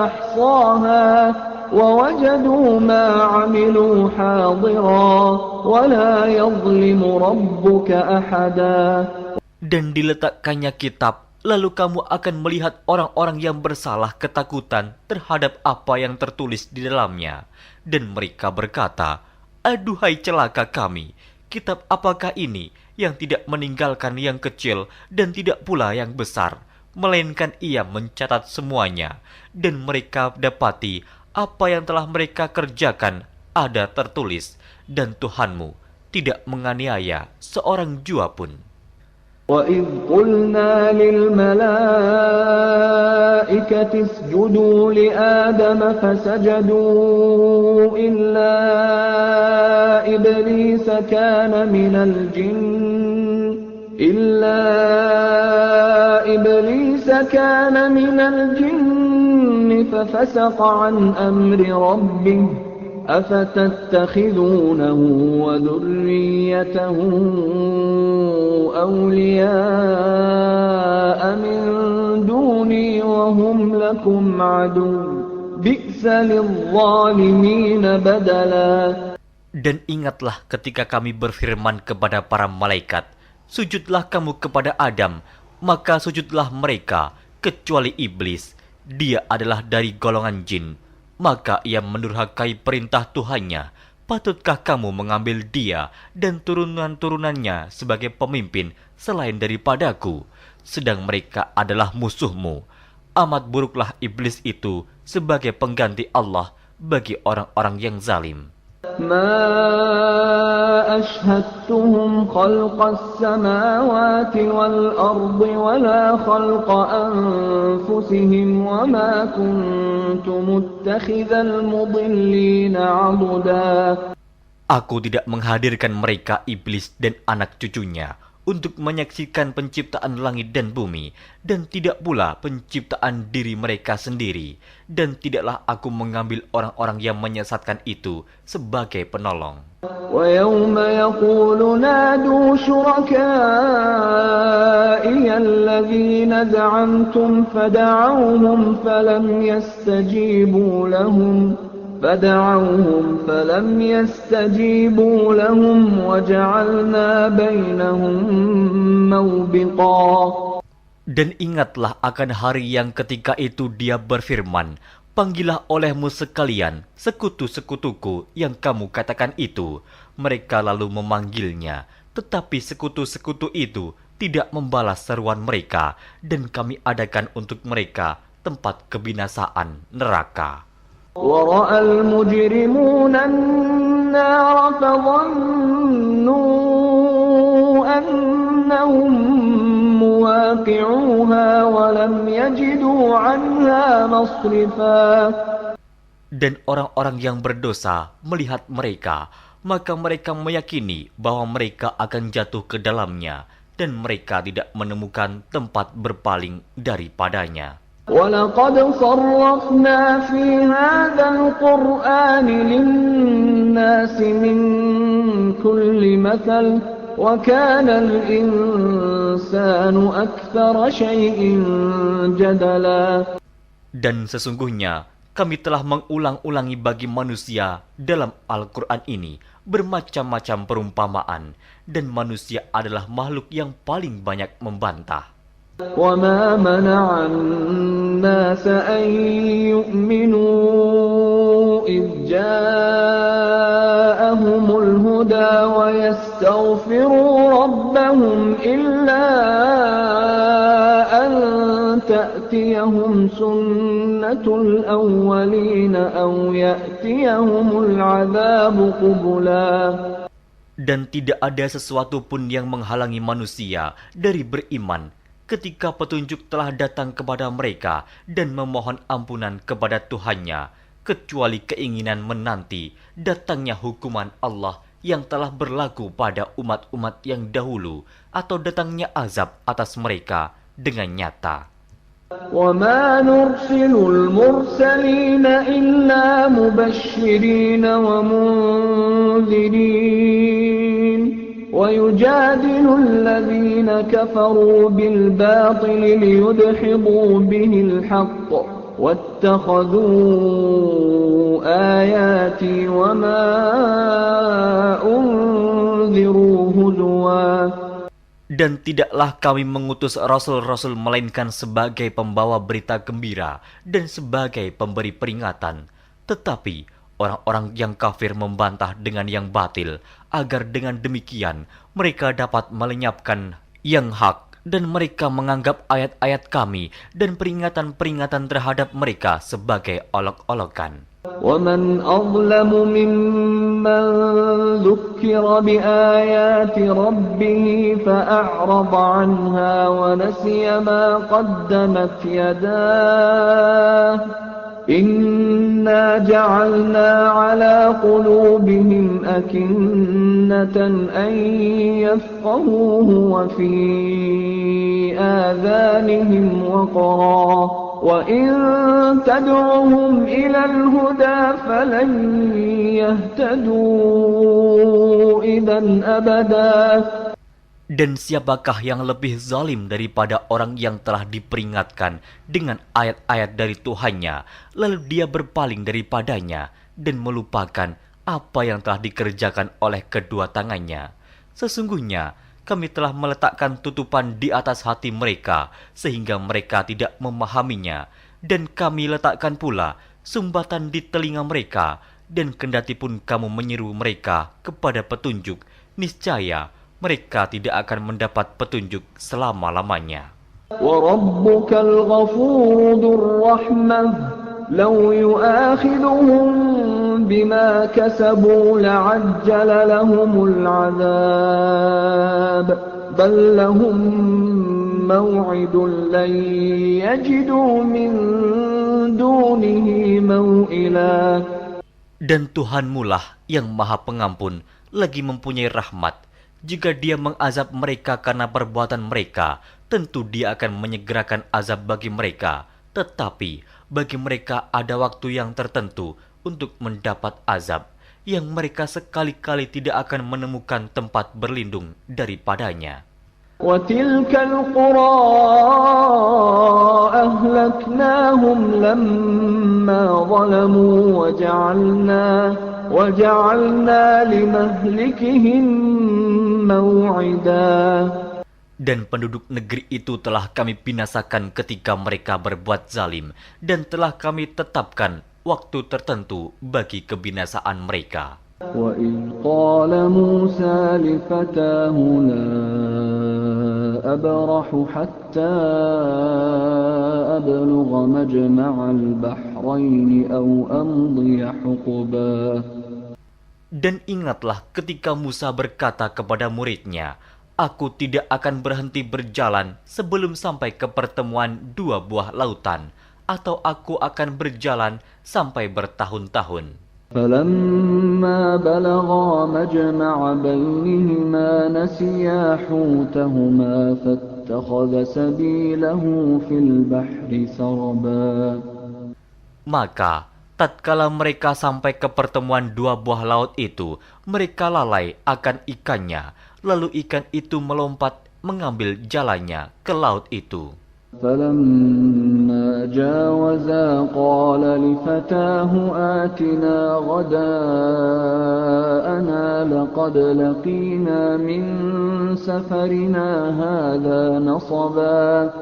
أحصاها ووجدوا ما عملوا حاضرا ولا يظلم ربك أحدا. Dan diletakkannya kitab, lalu kamu akan melihat orang-orang yang bersalah ketakutan terhadap apa yang tertulis di dalamnya. Dan mereka berkata, aduhai celaka kami, kitab apakah ini yang tidak meninggalkan yang kecil dan tidak pula yang besar, melainkan ia mencatat semuanya. Dan mereka dapati apa yang telah mereka kerjakan ada tertulis, dan Tuhanmu tidak menganiaya seorang jua pun. وَإِذْ قُلْنَا لِلْمَلَائِكَةِ اسْجُدُوا لِآدَمَ فَسَجَدُوا إِلَّا إِبْلِيسَ كَانَ مِنَ الْجِنِّ فَفَسَقَ عَنْ أَمْرِ رَبِّهِ أَفَتَتَّخِذُونَهُ وَذُرِّيَّتَهُ أَوْلِيَاءَ مِنْ دُونِي وَهُمْ لَكُمْ عَدُوٌّ بِئْسَ لِلظَّالِمِينَ بَدَلًا. Dan ingatlah ketika kami berfirman kepada para malaikat, sujudlah kamu kepada Adam, maka sujudlah mereka, kecuali iblis. Dia adalah dari golongan jin. Maka ia mendurhakai perintah Tuhannya. Patutkah kamu mengambil dia dan turunan-turunannya sebagai pemimpin selain daripadaku? Sedang mereka adalah musuhmu. Amat buruklah iblis itu sebagai pengganti Allah bagi orang-orang yang zalim. ما أشهدتهم خلق السماوات والأرض ولا خلق أنفسهم وما كنت متخذ المضلين عضدا. Aku tidak menghadirkan mereka iblis dan anak cucunya untuk menyaksikan penciptaan langit dan bumi, dan tidak pula penciptaan diri mereka sendiri, dan tidaklah aku mengambil orang-orang yang menyesatkan itu sebagai penolong. وَيَوْمَ يَقُولُ نَادُوا شُرَكَائِيَ الَّذِينَ زَعَمْتُمْ فَدَعَوْهُمْ فَلَمْ يَسْتَجِيبُوا لَهُمْ وَجَعَلْنَا بَيْنَهُمْ مَوْبِقًا. Dan ingatlah akan hari yang ketika itu dia berfirman, panggillah olehmu sekalian sekutu-sekutuku yang kamu katakan itu. Mereka lalu memanggilnya, tetapi sekutu-sekutu itu tidak membalas seruan mereka, dan kami adakan untuk mereka tempat kebinasaan neraka. وَرَأَى الْمُجْرِمُونَ النَّارَ فَظَنُّوا أَنَّهُمْ مُوَاقِعُوهَا وَلَمْ يَجِدُوا عَنْهَا مَصْرِفًا. Dan orang-orang yang berdosa melihat mereka, maka mereka meyakini bahwa mereka akan jatuh ke dalamnya, dan mereka tidak menemukan tempat berpaling daripadanya. وَلَقَدْ صَرَّفْنَا فِي هَذَا الْقُرْآنِ لِلنَّاسِ مِنْ كُلِّ مَثَلٍ وَكَانَ الْإِنْسَانُ أَكْثَرَ شَيْءٍ جَدَلًا. Dan sesungguhnya kami telah mengulang-ulangi bagi manusia dalam Al-Quran ini bermacam-macam perumpamaan, dan manusia adalah makhluk yang paling banyak membantah. وما منع الناس أن يؤمنوا إذ جاءهم الهدى ويستغفروا ربهم إلا أن تأتيهم سنة الأولين أو يأتيهم العذاب قبلا. Dan tidak ada sesuatu pun yang menghalangi manusia dari beriman ketika petunjuk telah datang kepada mereka dan memohon ampunan kepada Tuhannya, kecuali keinginan menanti datangnya hukuman Allah yang telah berlaku pada umat-umat yang dahulu atau datangnya azab atas mereka dengan nyata. وَمَا نُرْسِلُ الْمُرْسَلِينَ إِلَّا مُبَشِّرِينَ وَمُنذِرِينَ وَيُجَادِلُ الَّذِينَ كَفَرُوا بِالْبَاطِلِ لِيُدْحِضُوا بِهِ الْحَقَّ وَاتَّخَذُوا آيَاتِي وَمَا أُنذِرُوا هُزُوًا. Dan tidaklah kami mengutus rasul-rasul melainkan sebagai pembawa berita gembira dan sebagai pemberi peringatan. Tetapi orang-orang yang kafir membantah dengan yang batil, agar dengan demikian mereka dapat melenyapkan yang hak, dan mereka menganggap ayat-ayat kami dan peringatan-peringatan terhadap mereka sebagai olok-olokan. وَمَنْ أَظْلَمُ مِمَّنْ ذُكِّرَ بِآيَاتِ رَبِّهِ فَأَعْرَضَ عَنْهَا وَنَسِيَ مَا قَدَّمَتْ يَدَاهُ إِنَّا جَعَلْنَا عَلَى قُلُوبِهِمْ أَكِنَّةً أَنْ يَفْقَهُوهُ وَفِي آذَانِهِمْ وَقْرًا وَإِن تَدْعُهُمْ إِلَى الْهُدَى فَلَنْ يَهْتَدُوا إِذًا أَبَدًا. Dan siapakah yang lebih zalim daripada orang yang telah diperingatkan dengan ayat-ayat dari Tuhannya, lalu dia berpaling daripadanya dan melupakan apa yang telah dikerjakan oleh kedua tangannya. Sesungguhnya kami telah meletakkan tutupan di atas hati mereka sehingga mereka tidak memahaminya, dan kami letakkan pula sumbatan di telinga mereka, dan kendatipun kamu menyeru mereka kepada petunjuk, niscaya mereka tidak akan mendapat petunjuk selama-lamanya. وَرَبُّكَ الْغَفُورُ ذُو الرَّحْمَةِ لَوْ يُؤَاخِذُهُم بِمَا كَسَبُوا لَعَجَّلَ لَهُمُ الْعَذَابَ بَل لَّهُم مَّوْعِدٌ لَّن يَجِدُوا مِن دُونِهِ مَوْئِلًا. Dan Tuhanmulah yang Maha Pengampun, lagi mempunyai rahmat. Jika Dia mengazab mereka karena perbuatan mereka, tentu Dia akan menyegerakan azab bagi mereka. Tetapi bagi mereka ada waktu yang tertentu untuk mendapat azab, yang mereka sekali-kali tidak akan menemukan tempat berlindung daripadanya. وَتِلْكَ الْقُرَىٰ أَهْلَكْنَاهُمْ لَمَّا ظَلَمُوا وَجَعَلْنَا لِمَهْلِكِهِم مَّوْعِدًا. Dan penduduk negeri itu telah kami binasakan ketika mereka berbuat zalim, dan telah kami tetapkan waktu tertentu bagi kebinasaan mereka. وَإِذْ قَالَ مُوسَى لِفَتَاهُ لَا أَبْرَحُ حَتَّى أَبْلُغَ مَجْمَعَ الْبَحْرَيْنِ أَوْ أَمْضِيَ حُقُبًا. Dan ingatlah ketika Musa berkata kepada muridnya, "Aku tidak akan berhenti berjalan sebelum sampai ke pertemuan dua buah lautan, atau aku akan berjalan sampai bertahun-tahun." فَلَمَّا بَلَغَا مَجْمَعَ بَيْنِهِمَا نَسِيَا حُوتَهُمَا فَاتَّخَذَ سَبِيلَهُ فِي الْبَحْرِ سَرَبًا. Maka tatkala mereka sampai ke pertemuan dua buah laut itu, mereka lalai akan ikannya, lalu ikan itu melompat mengambil jalannya ke laut itu. فَلَمَّا جَاوَزَا قَالَ لِفَتَاهُ آتِنَا غَدَاءَنَا لَقَدْ لَقِينَا مِنْ سَفَرِنَا هَذَا نَصَبًا.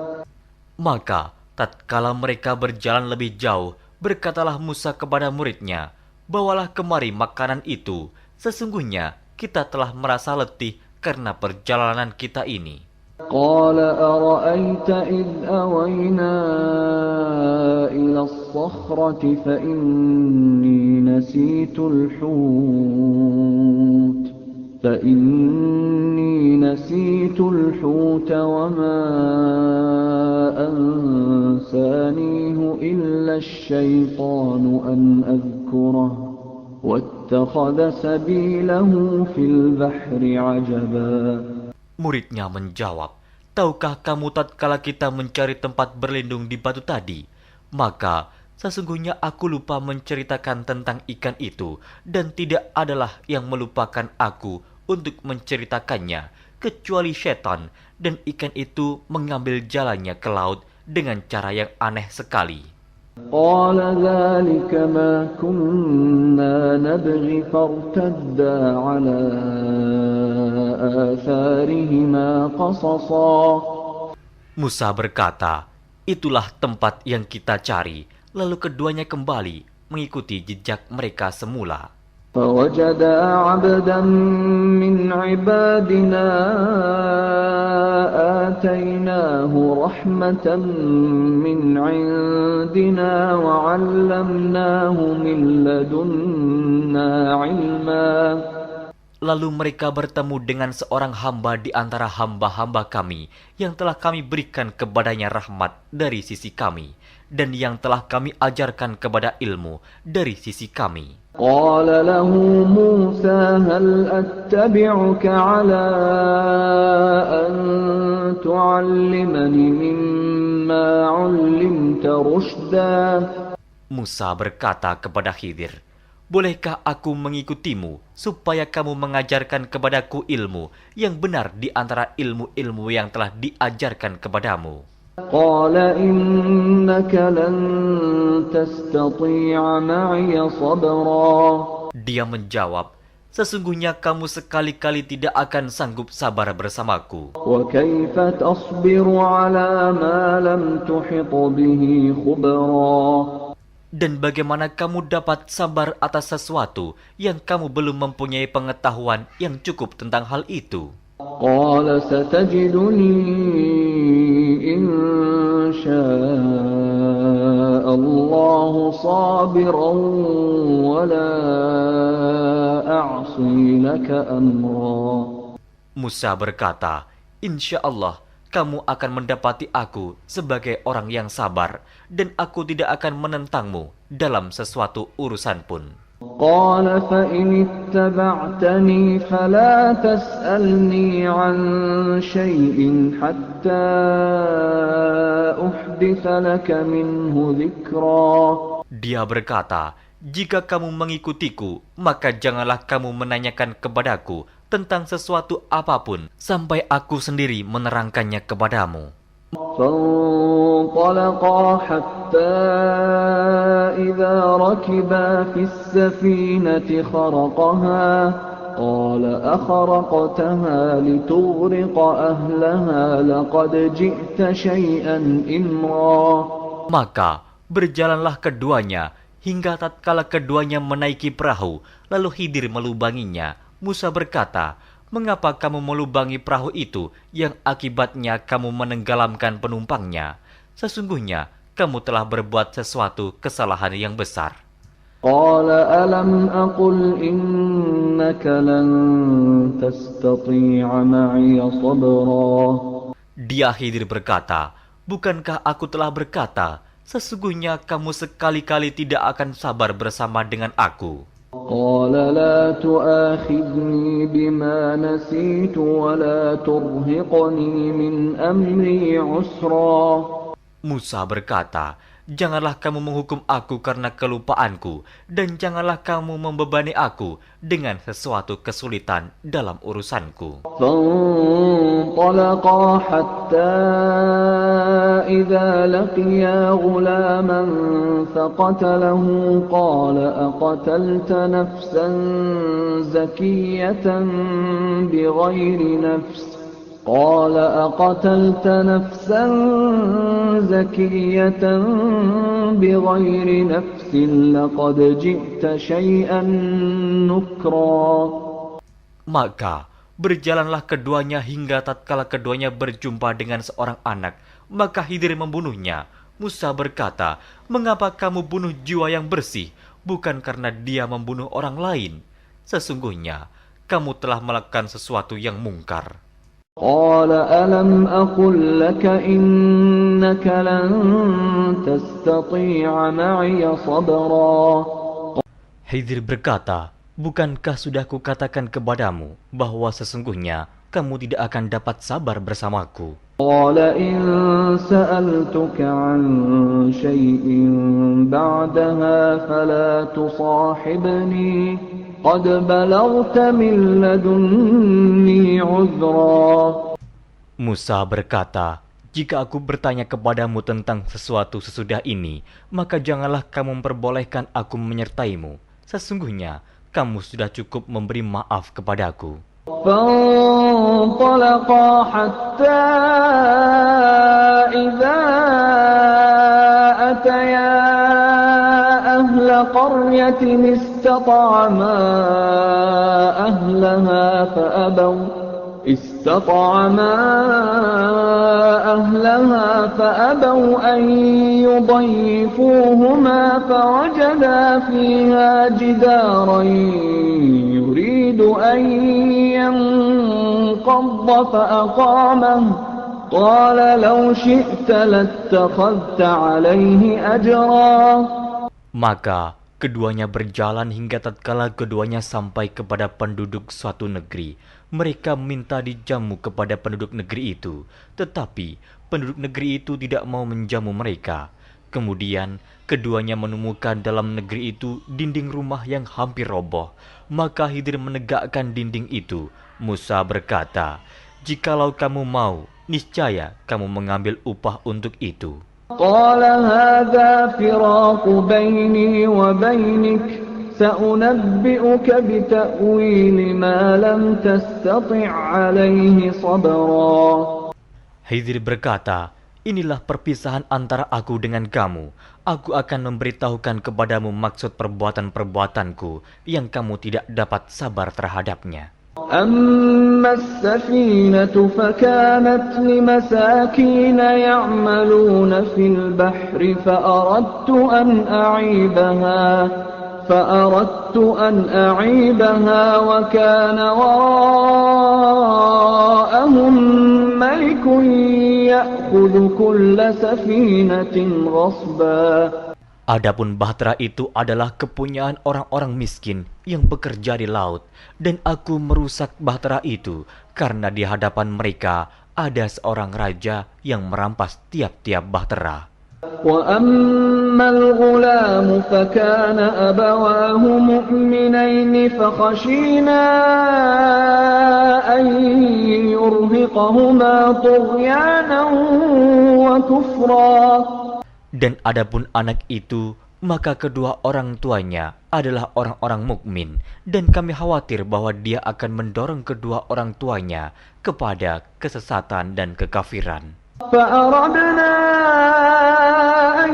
Maka tatkala mereka berjalan lebih jauh, berkatalah Musa kepada muridnya, "Bawalah kemari makanan itu. Sesungguhnya kita telah merasa letih karena perjalanan kita ini." قال أرأيت إذ أوينا إلى الصخرة فإني نسيت الحوت وما أنسانيه إلا الشيطان أن أذكره واتخذ سبيله في البحر عجبا. Muridnya menjawab, "Tahukah kamu tatkala kita mencari tempat berlindung di batu tadi? Maka sesungguhnya aku lupa menceritakan tentang ikan itu, dan tidak adalah yang melupakan aku untuk menceritakannya, kecuali setan, dan ikan itu mengambil jalannya ke laut dengan cara yang aneh sekali." قال ذلك ما كنا نبغي فارتدا على آثارهما قصصا. Musa berkata, "Itulah tempat yang kita cari." Lalu keduanya kembali mengikuti jejak mereka semula. فوجدا عبدا من عبادنا آتيناه رحمة من عندنا وعلمناه من لدنا علما. Lalu mereka bertemu dengan seorang hamba di antara hamba-hamba kami yang telah kami berikan kepadanya rahmat dari sisi kami, dan yang telah kami ajarkan kepada ilmu dari sisi kami. قال له موسى هل أتبعك على أن تعلمني مما علمت رشدا. Musa berkata kepada Khidir, "Bolehkah aku mengikutimu supaya kamu mengajarkan kepadaku ilmu yang benar di antara ilmu-ilmu yang telah diajarkan kepadamu?" قال إنك لن تستطيع معي صبرا. Dia menjawab, "Sesungguhnya kamu sekali-kali tidak akan sanggup sabar bersamaku. وكيف تصبر على ما لم تحط به خبرا. Dan bagaimana kamu dapat sabar atas sesuatu yang kamu belum mempunyai pengetahuan yang cukup tentang hal itu?" قال ستجدني إن شاء الله صابرا ولا أعصي لك أمرا. Musa berkata, "Insya Allah kamu akan mendapati aku sebagai orang yang sabar, dan aku tidak akan menentangmu dalam sesuatu urusan pun." قال فإن اتبعتني فلا تسألني عن شيء حتى أحدث لك منه ذكرا. Dia berkata, "Jika kamu mengikutiku, maka janganlah kamu menanyakan kepadaku tentang sesuatu apapun sampai aku sendiri menerangkannya kepadamu." فانطلقا حتى إذا ركبا في السفينة خرقها قال أخرقتها لتغرق أهلها لقد جئت شيئا إمرا. Maka berjalanlah keduanya hingga tatkala keduanya menaiki perahu, lalu Khidir melubanginya. Musa berkata, "Mengapa kamu melubangi perahu itu yang akibatnya kamu menenggelamkan penumpangnya? Sesungguhnya kamu telah berbuat sesuatu kesalahan yang besar." قال ألم أقل إنك لن تستطيع معي صبرا. Dia Khidir berkata, "Bukankah aku telah berkata, sesungguhnya kamu sekali-kali tidak akan sabar bersama dengan aku?" قال لا تؤاخذني بما نسيت ولا ترهقني من أمري عسرا. Musa berkata, "Janganlah kamu menghukum aku karena kelupaanku, dan janganlah kamu membebani aku dengan sesuatu kesulitan dalam urusanku." فانطلقا حتى إذا لقيا غلاما فقتله قال أقتلت نفسا زكية بغير نفس قال أقتلت نفسا زكية بغير نفس لقد جئت شيئا نكرا. Maka berjalanlah keduanya hingga tatkala keduanya berjumpa dengan seorang anak. Maka Khidir membunuhnya. Musa berkata, "Mengapa kamu bunuh jiwa yang bersih? Bukan karena dia membunuh orang lain. Sesungguhnya kamu telah melakukan sesuatu yang mungkar." قال ألم أقل لك إنك لن تستطيع معي صبرا. Khidir berkata, "Bukankah sudah kukatakan kepadamu bahwa sesungguhnya kamu tidak akan dapat sabar bersamaku?" قال إن سألتك عن شيء بعدها فلا تصاحبني قد بلغت من لدني عذرا. Musa berkata, "Jika aku bertanya kepadamu tentang sesuatu sesudah ini, maka janganlah kamu memperbolehkan aku menyertaimu. Sesungguhnya kamu sudah cukup memberi maaf kepadaku." فانطلقا حتى إذا أتيا أهل قرية استطعما أهلها فأبوا أن يضيفوهما فوجدا فيها جدارا يريد أن ينقض فأقامه قال لو شئت لاتخذت عليه أجرا. Maka keduanya berjalan hingga tatkala keduanya sampai kepada penduduk suatu negeri. Mereka minta dijamu kepada penduduk negeri itu, tetapi penduduk negeri itu tidak mau menjamu mereka. Kemudian keduanya menemukan dalam negeri itu dinding rumah yang hampir roboh. Maka Khidir menegakkan dinding itu. Musa berkata, "Jikalau kamu mau, niscaya kamu mengambil upah untuk itu." قال هذا فراق بيني وبينك سأنبئك بتأويل ما لم تستطع عليه صبرا. Khidir berkata, "Inilah perpisahan antara aku dengan kamu. Aku akan memberitahukan kepadamu maksud perbuatan-perbuatanku yang kamu tidak dapat sabar terhadapnya." أما السفينة فكانت لمساكين يعملون في البحر فأردت أن أعيبها وكان وراءهم ملك يأخذ كل سفينة غصبا. Adapun bahtera itu adalah kepunyaan orang-orang miskin yang bekerja di laut, dan aku merusak bahtera itu karena di hadapan mereka ada seorang raja yang merampas tiap-tiap bahtera. وَأَمَّا الْغُلَامُ فَكَانَ أَبَوَاهُ مُؤْمِنَيْنِ فَخَشِينَا أَن يُرْهِقَهُمَا طُغْيَانًا وَكُفْرًا. Dan adapun anak itu, maka kedua orang tuanya adalah orang-orang mukmin, dan kami khawatir bahwa dia akan mendorong kedua orang tuanya kepada kesesatan dan kekafiran. فَأَرَدْنَا أَن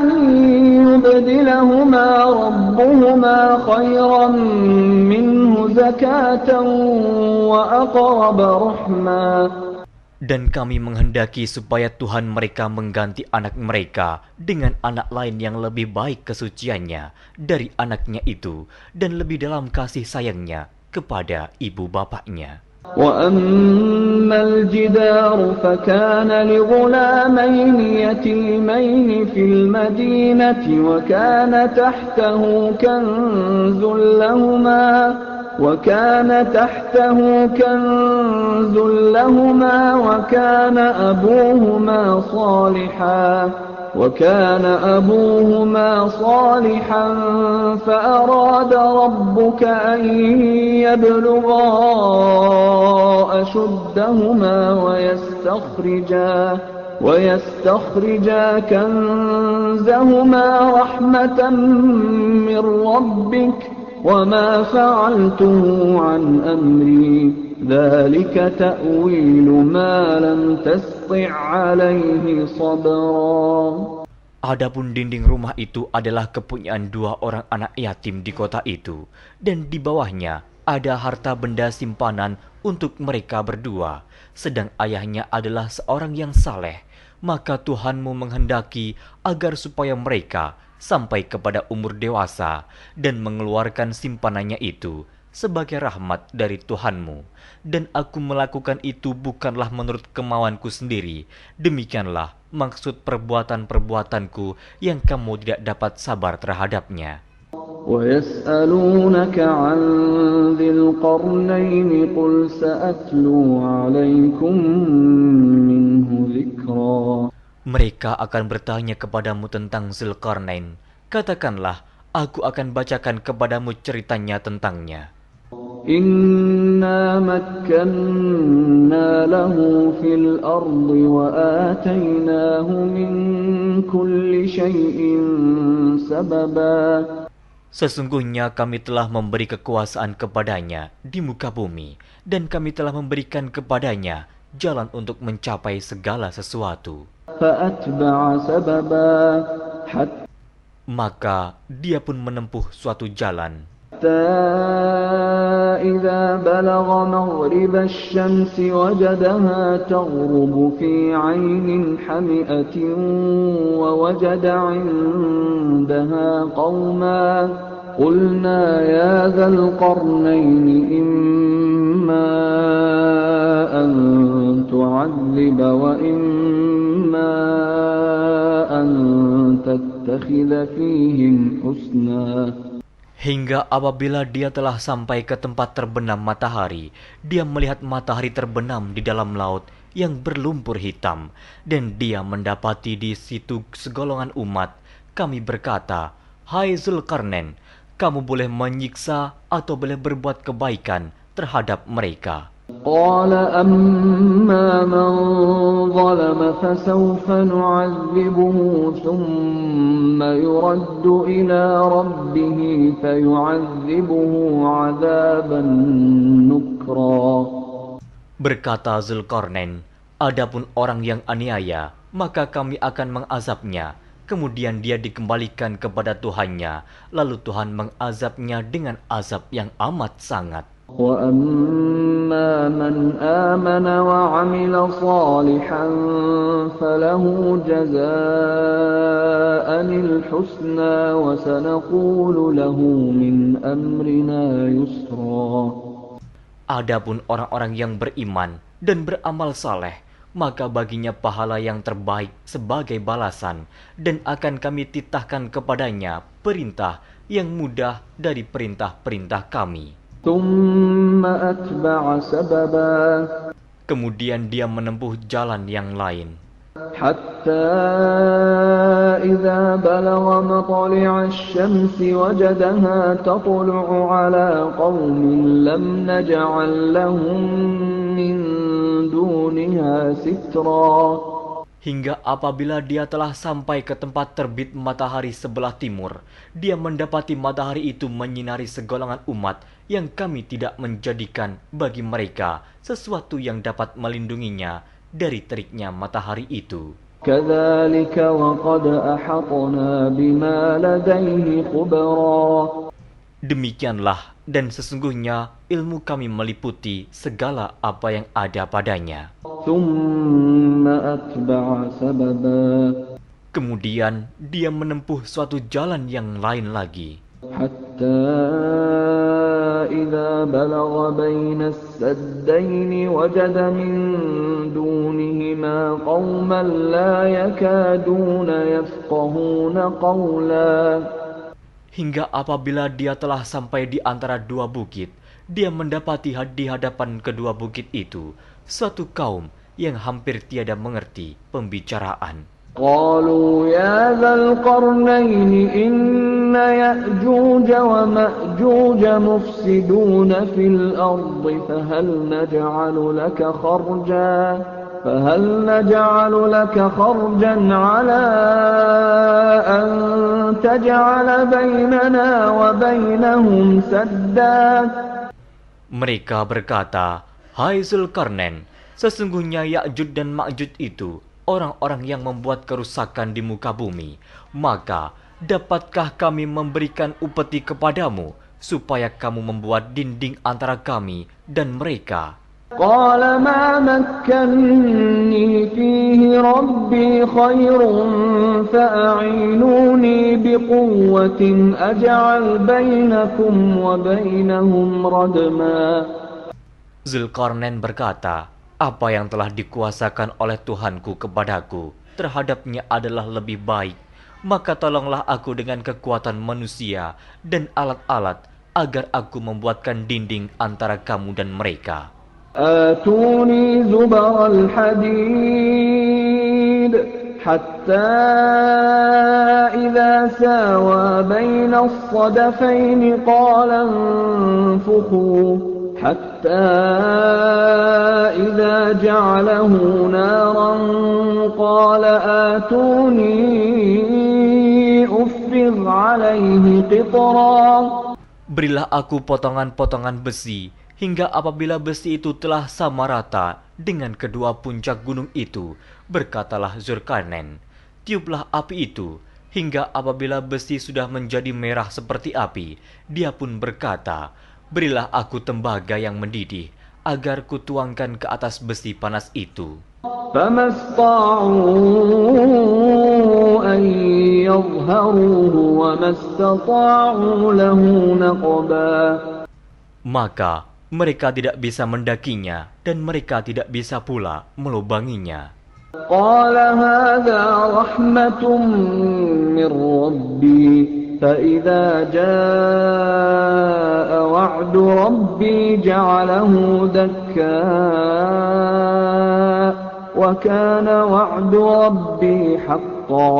يُبْدِلَهُمَا رَبُّهُمَا خَيْرًا مِّنْهُ زَكَاةً وَأَقْرَبَ رَحْمًا. Dan kami menghendaki supaya Tuhan mereka mengganti anak mereka dengan anak lain yang lebih baik kesuciannya dari anaknya itu dan lebih dalam kasih sayangnya kepada ibu bapaknya. وَأَمَّا الْجِدَارُ فَكَانَ لِغُلَامَيْنِ يَتِيمَيْنِ فِي الْمَدِينَةِ وَكَانَ تَحْتَهُ كنز لهما وكان أبوهما صالحا فأراد ربك أن يبلغا أشدهما ويستخرجا كنزهما رحمة من ربك وما فعلته عن أمري ذلك تأويل ما لم تسطع عليه صبرا. Adapun dinding rumah itu adalah kepunyaan 2 orang anak yatim di kota itu, dan di bawahnya ada harta benda simpanan untuk mereka berdua, sedang ayahnya adalah seorang yang saleh. Maka Tuhanmu menghendaki agar supaya mereka sampai kepada umur dewasa dan mengeluarkan simpanannya itu sebagai rahmat dari Tuhanmu. Dan aku melakukan itu bukanlah menurut kemauanku sendiri. Demikianlah maksud perbuatan-perbuatanku yang kamu tidak dapat sabar terhadapnya. وَيَسْأَلُونَكَ عَنْ ذِي الْقَرْنَيْنِ قُلْ سَأَتْلُو عَلَيْكُمْ مِنْهُ ذِكْرًا. Mereka akan bertanya kepadamu tentang Zulkarnain. Katakanlah, aku akan bacakan kepadamu ceritanya tentangnya. إِنَّا مَكَّنَّا لَهُ فِي الْأَرْضِ وَآتَيْنَاهُ مِنْ كُلِّ شَيْءٍ سَبَبًا. Sesungguhnya kami telah memberi kekuasaan kepadanya di muka bumi, dan kami telah memberikan kepadanya jalan untuk mencapai segala sesuatu. فَأَتْبَعَ سَبَبًا Maka dia pun menempuh suatu jalan. حتى إذا بلغ مغرب الشمس وجدها تغرب في عين حمئة ووجد عندها قوما قلنا يا ذا القرنين إما أن تعذب وإما أن تتخذ فيهم حسنا. Hingga apabila dia telah sampai ke tempat terbenam matahari, dia melihat matahari terbenam di dalam laut yang berlumpur hitam, dan dia mendapati di situ segolongan umat. Kami berkata, "Hai Zulkarnain, kamu boleh menyiksa atau boleh berbuat kebaikan terhadap mereka." قال أما من ظلم فسوف نعذبه ثم يرد إلى ربه فيعذبه عذابا نكرا. Berkata Zulkarnain, adapun orang yang aniaya, maka kami akan mengazabnya. Kemudian dia dikembalikan kepada Tuhannya, lalu Tuhan mengazabnya dengan azab yang amat sangat. وَأَمَّا مَنْ آمَنَ وَعَمِلَ صَالِحًا فَلَهُ جَزَاءً الْحُسْنَى وَسَنَقُولُ لَهُ مِنْ أَمْرِنَا يُسْرًا. Adapun orang-orang yang beriman dan beramal saleh, maka baginya pahala yang terbaik sebagai balasan, dan akan kami titahkan kepadanya perintah yang mudah dari perintah-perintah kami. ثُمَّ أَتْبَعَ سَبَبًا. Kemudian dia menempuh jalan yang lain. حَتَّى إِذَا بَلَغَ مَطْلِعَ الشَّمْسِ وَجَدَهَا تَطْلُعُ عَلَى قَوْمٍ لَمْ نَجْعَلْ لَهُم مِّن دُونِهَا سِتْرًا. Hingga apabila dia telah sampai ke tempat terbit matahari sebelah timur, dia mendapati matahari itu menyinari segolongan umat yang kami tidak menjadikan bagi mereka sesuatu yang dapat melindunginya dari teriknya matahari itu. كَذَلِكَ وَقَدْ أَحَطْنَا بِمَا لَدَيْهِ خُبْرًا. Demikianlah, dan sesungguhnya ilmu kami meliputi segala apa yang ada padanya. ثُمَّ أَتْبَعَ سَبَبًا. Kemudian dia menempuh suatu jalan yang lain lagi. حَتَّى إِذَا بَلَغَ بَيْنَ السَّدَّيْنِ وَجَدَ مِن دُونِهِمَا قَوْمًا لَّا يَكَادُونَ يَفْقَهُونَ قَوْلًا. Hingga apabila dia telah sampai di antara 2 bukit, dia mendapati di hadapan kedua bukit itu suatu kaum yang hampir tiada mengerti pembicaraan. قالوا يا ذا القرنين إن يأجوج ومأجوج مفسدون في الأرض فهل نجعل لك خرجا على أن تجعل بيننا وبينهم سدا. Mereka berkata, Hai Zulkarnain, sesungguhnya Ya'juj dan Ma'juj itu orang-orang yang membuat kerusakan di muka bumi. Maka, dapatkah kami memberikan upeti kepadamu, supaya kamu membuat dinding antara kami dan mereka? قال ما مكني فيه ربي خير فأعينوني بقوة أجعل بينكم وبينهم ردما. Zulkarnain berkata, apa yang telah dikuasakan oleh Tuhanku kepadaku terhadapnya adalah lebih baik. Maka tolonglah aku dengan kekuatan manusia dan alat-alat agar aku membuatkan dinding antara kamu dan mereka. آتوني زبر الحديد حتى إذا ساوى بين الصدفين قال انفخوا حتى إذا جعله نارا قال آتوني أفرغ عليه قطرا. Berilah aku potongan-potongan besi, hingga apabila besi itu telah sama rata dengan kedua puncak gunung itu, berkatalah Zulkarnain, tiuplah api itu, hingga apabila besi sudah menjadi merah seperti api, dia pun berkata, berilah aku tembaga yang mendidih, agar kutuangkan ke atas besi panas itu. فما استطاعوا أن يظهروه وما استطاعوا له نقبا. Maka mereka tidak bisa mendakinya dan mereka tidak bisa pula melubanginya. قال هذا رحمة من ربي فإذا جاء وعد ربي جعله دكا وكان وعد ربي حقا.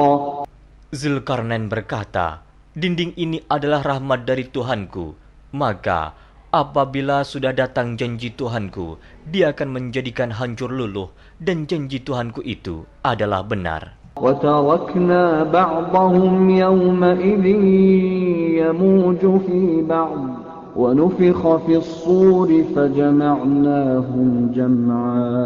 Zulkarnain berkata, dinding ini adalah rahmat dari Tuhanku, maka apabila sudah datang janji Tuhanku, dia akan menjadikan hancur luluh, dan janji Tuhanku itu adalah benar. وتركنا بعضهم يومئذ يموج في بعض ونفخ في الصور فجمعناهم جمعا.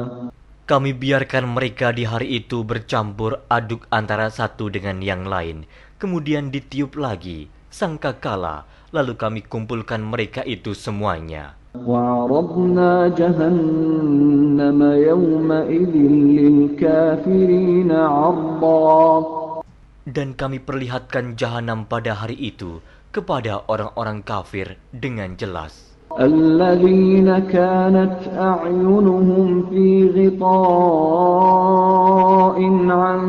Kami biarkan mereka di hari itu bercampur aduk antara satu dengan yang lain, kemudian ditiup lagi sangkakala, lalu kami kumpulkan mereka itu semuanya. وعرضنا جهنم يومئذ للكافرين عرضا. Dan kami perlihatkan jahanam pada hari itu kepada orang-orang kafir dengan jelas. الذين كانت أعينهم في غطاء عن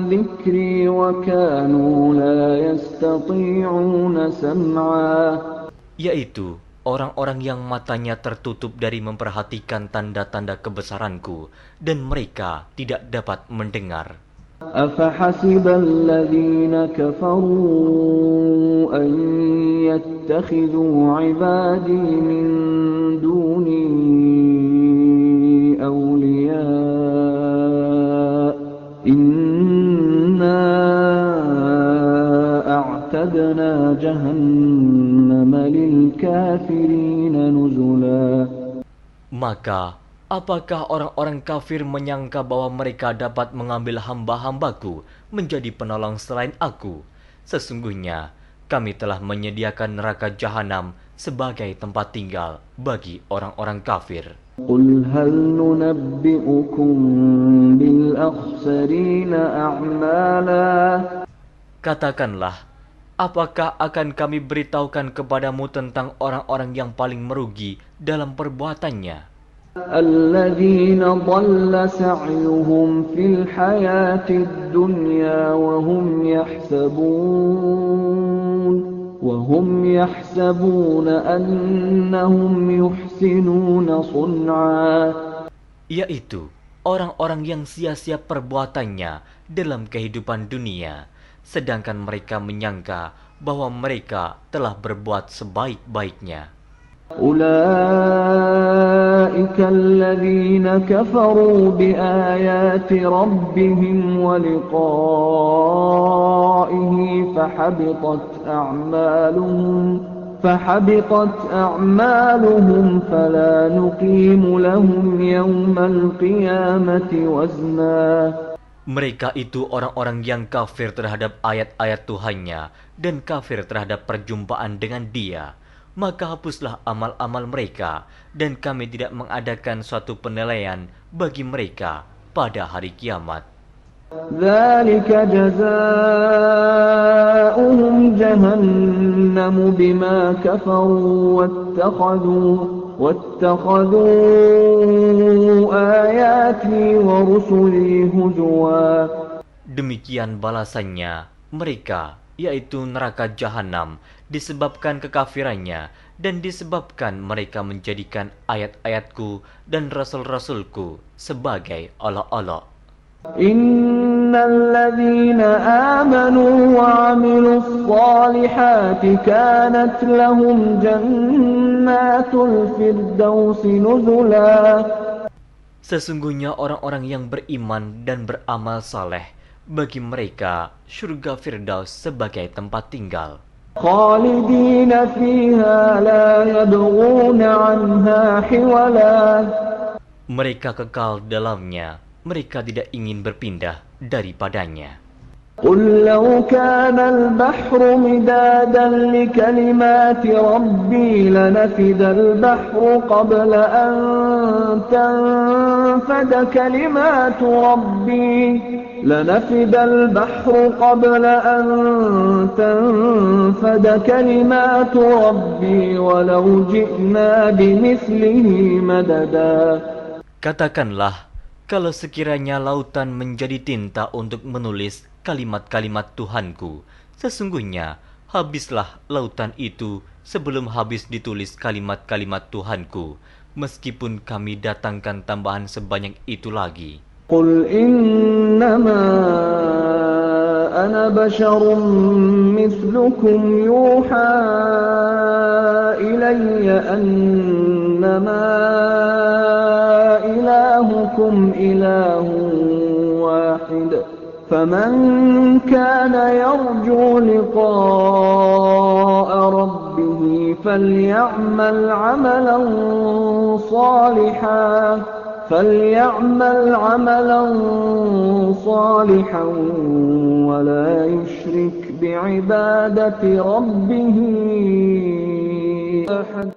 ذكري وكانوا لا يستطيعون سمعا. Yaitu orang-orang yang matanya tertutup dari memperhatikan tanda-tanda kebesaranku, dan mereka tidak dapat mendengar. أفحسب الذين كفروا أن يتخذوا عبادي من دوني أولياء إنا أعتدنا جهنم للكافرين نزلا. Maka apakah orang-orang kafir menyangka bahwa mereka dapat mengambil hamba-hambaku menjadi penolong selain aku? Sesungguhnya kami telah menyediakan neraka jahanam sebagai tempat tinggal bagi orang-orang kafir. قل هل ننبئكم بالأخسرين أعمالا. Katakanlah, apakah akan kami beritahukan kepadamu tentang orang-orang yang paling merugi dalam perbuatannya? الذين ضل سعيهم في الحياة الدنيا وهم يحسبون أنهم يحسنون صنعا. Yaitu orang-orang yang sia-sia perbuatannya dalam kehidupan dunia, sedangkan mereka menyangka bahwa mereka telah berbuat sebaik-baiknya. أولئك الذين كفروا بآيات ربهم ولقائه فحبطت فحبطت أعمالهم فلا نقيم لهم يوم القيامة وزنا. Mereka itu orang-orang yang kafir terhadap ayat-ayat Tuhannya dan kafir terhadap perjumpaan dengan Dia. Maka hapuslah amal-amal mereka, dan kami tidak mengadakan suatu penilaian bagi mereka pada hari kiamat. ذلك جزاؤهم جهنم بما كفروا واتخذوا آياتي ورسلي هزوا. Demikian balasannya mereka, yaitu neraka jahanam, disebabkan kekafirannya dan disebabkan mereka menjadikan ayat-ayatku dan rasul-rasulku sebagai olok-olok. Innal ladzina amanu wa 'amilus shalihati kanat lahum jannatul firdausi nuzula. Sesungguhnya orang-orang yang beriman dan beramal saleh, bagi mereka surga Firdaus sebagai tempat tinggal. Khalidina fiha la yabghuna 'anha hiwala. Mereka kekal dalamnya, mereka tidak ingin berpindah daripadanya. قل لو كان البحر مدادا لكلمات ربي لنفد البحر قبل أن تنفد كلمات ربي ولو جئنا بمثله مددا. Katakanlah, kalau sekiranya lautan menjadi tinta untuk menulis kalimat-kalimat Tuhanku, sesungguhnya habislah lautan itu sebelum habis ditulis kalimat-kalimat Tuhanku, meskipun kami datangkan tambahan sebanyak itu lagi. Qul innama ana basyarum mithlukum yuha ilayya annama ilahukum ilahun wahid. فمن كان يرجو لقاء ربه فليعمل عملا صالحا ولا يشرك بعبادة ربه أحد.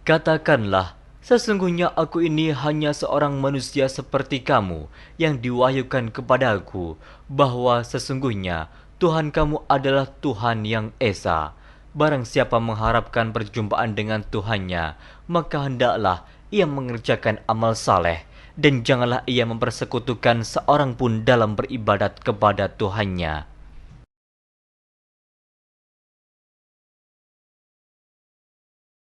Katakanlah, sesungguhnya aku ini hanya seorang manusia seperti kamu yang diwahyukan kepadaku, bahwa sesungguhnya Tuhan kamu adalah Tuhan yang Esa. Barang siapa mengharapkan perjumpaan dengan Tuhannya, maka hendaklah ia mengerjakan amal saleh, dan janganlah ia mempersekutukan seorang pun dalam beribadat kepada Tuhannya.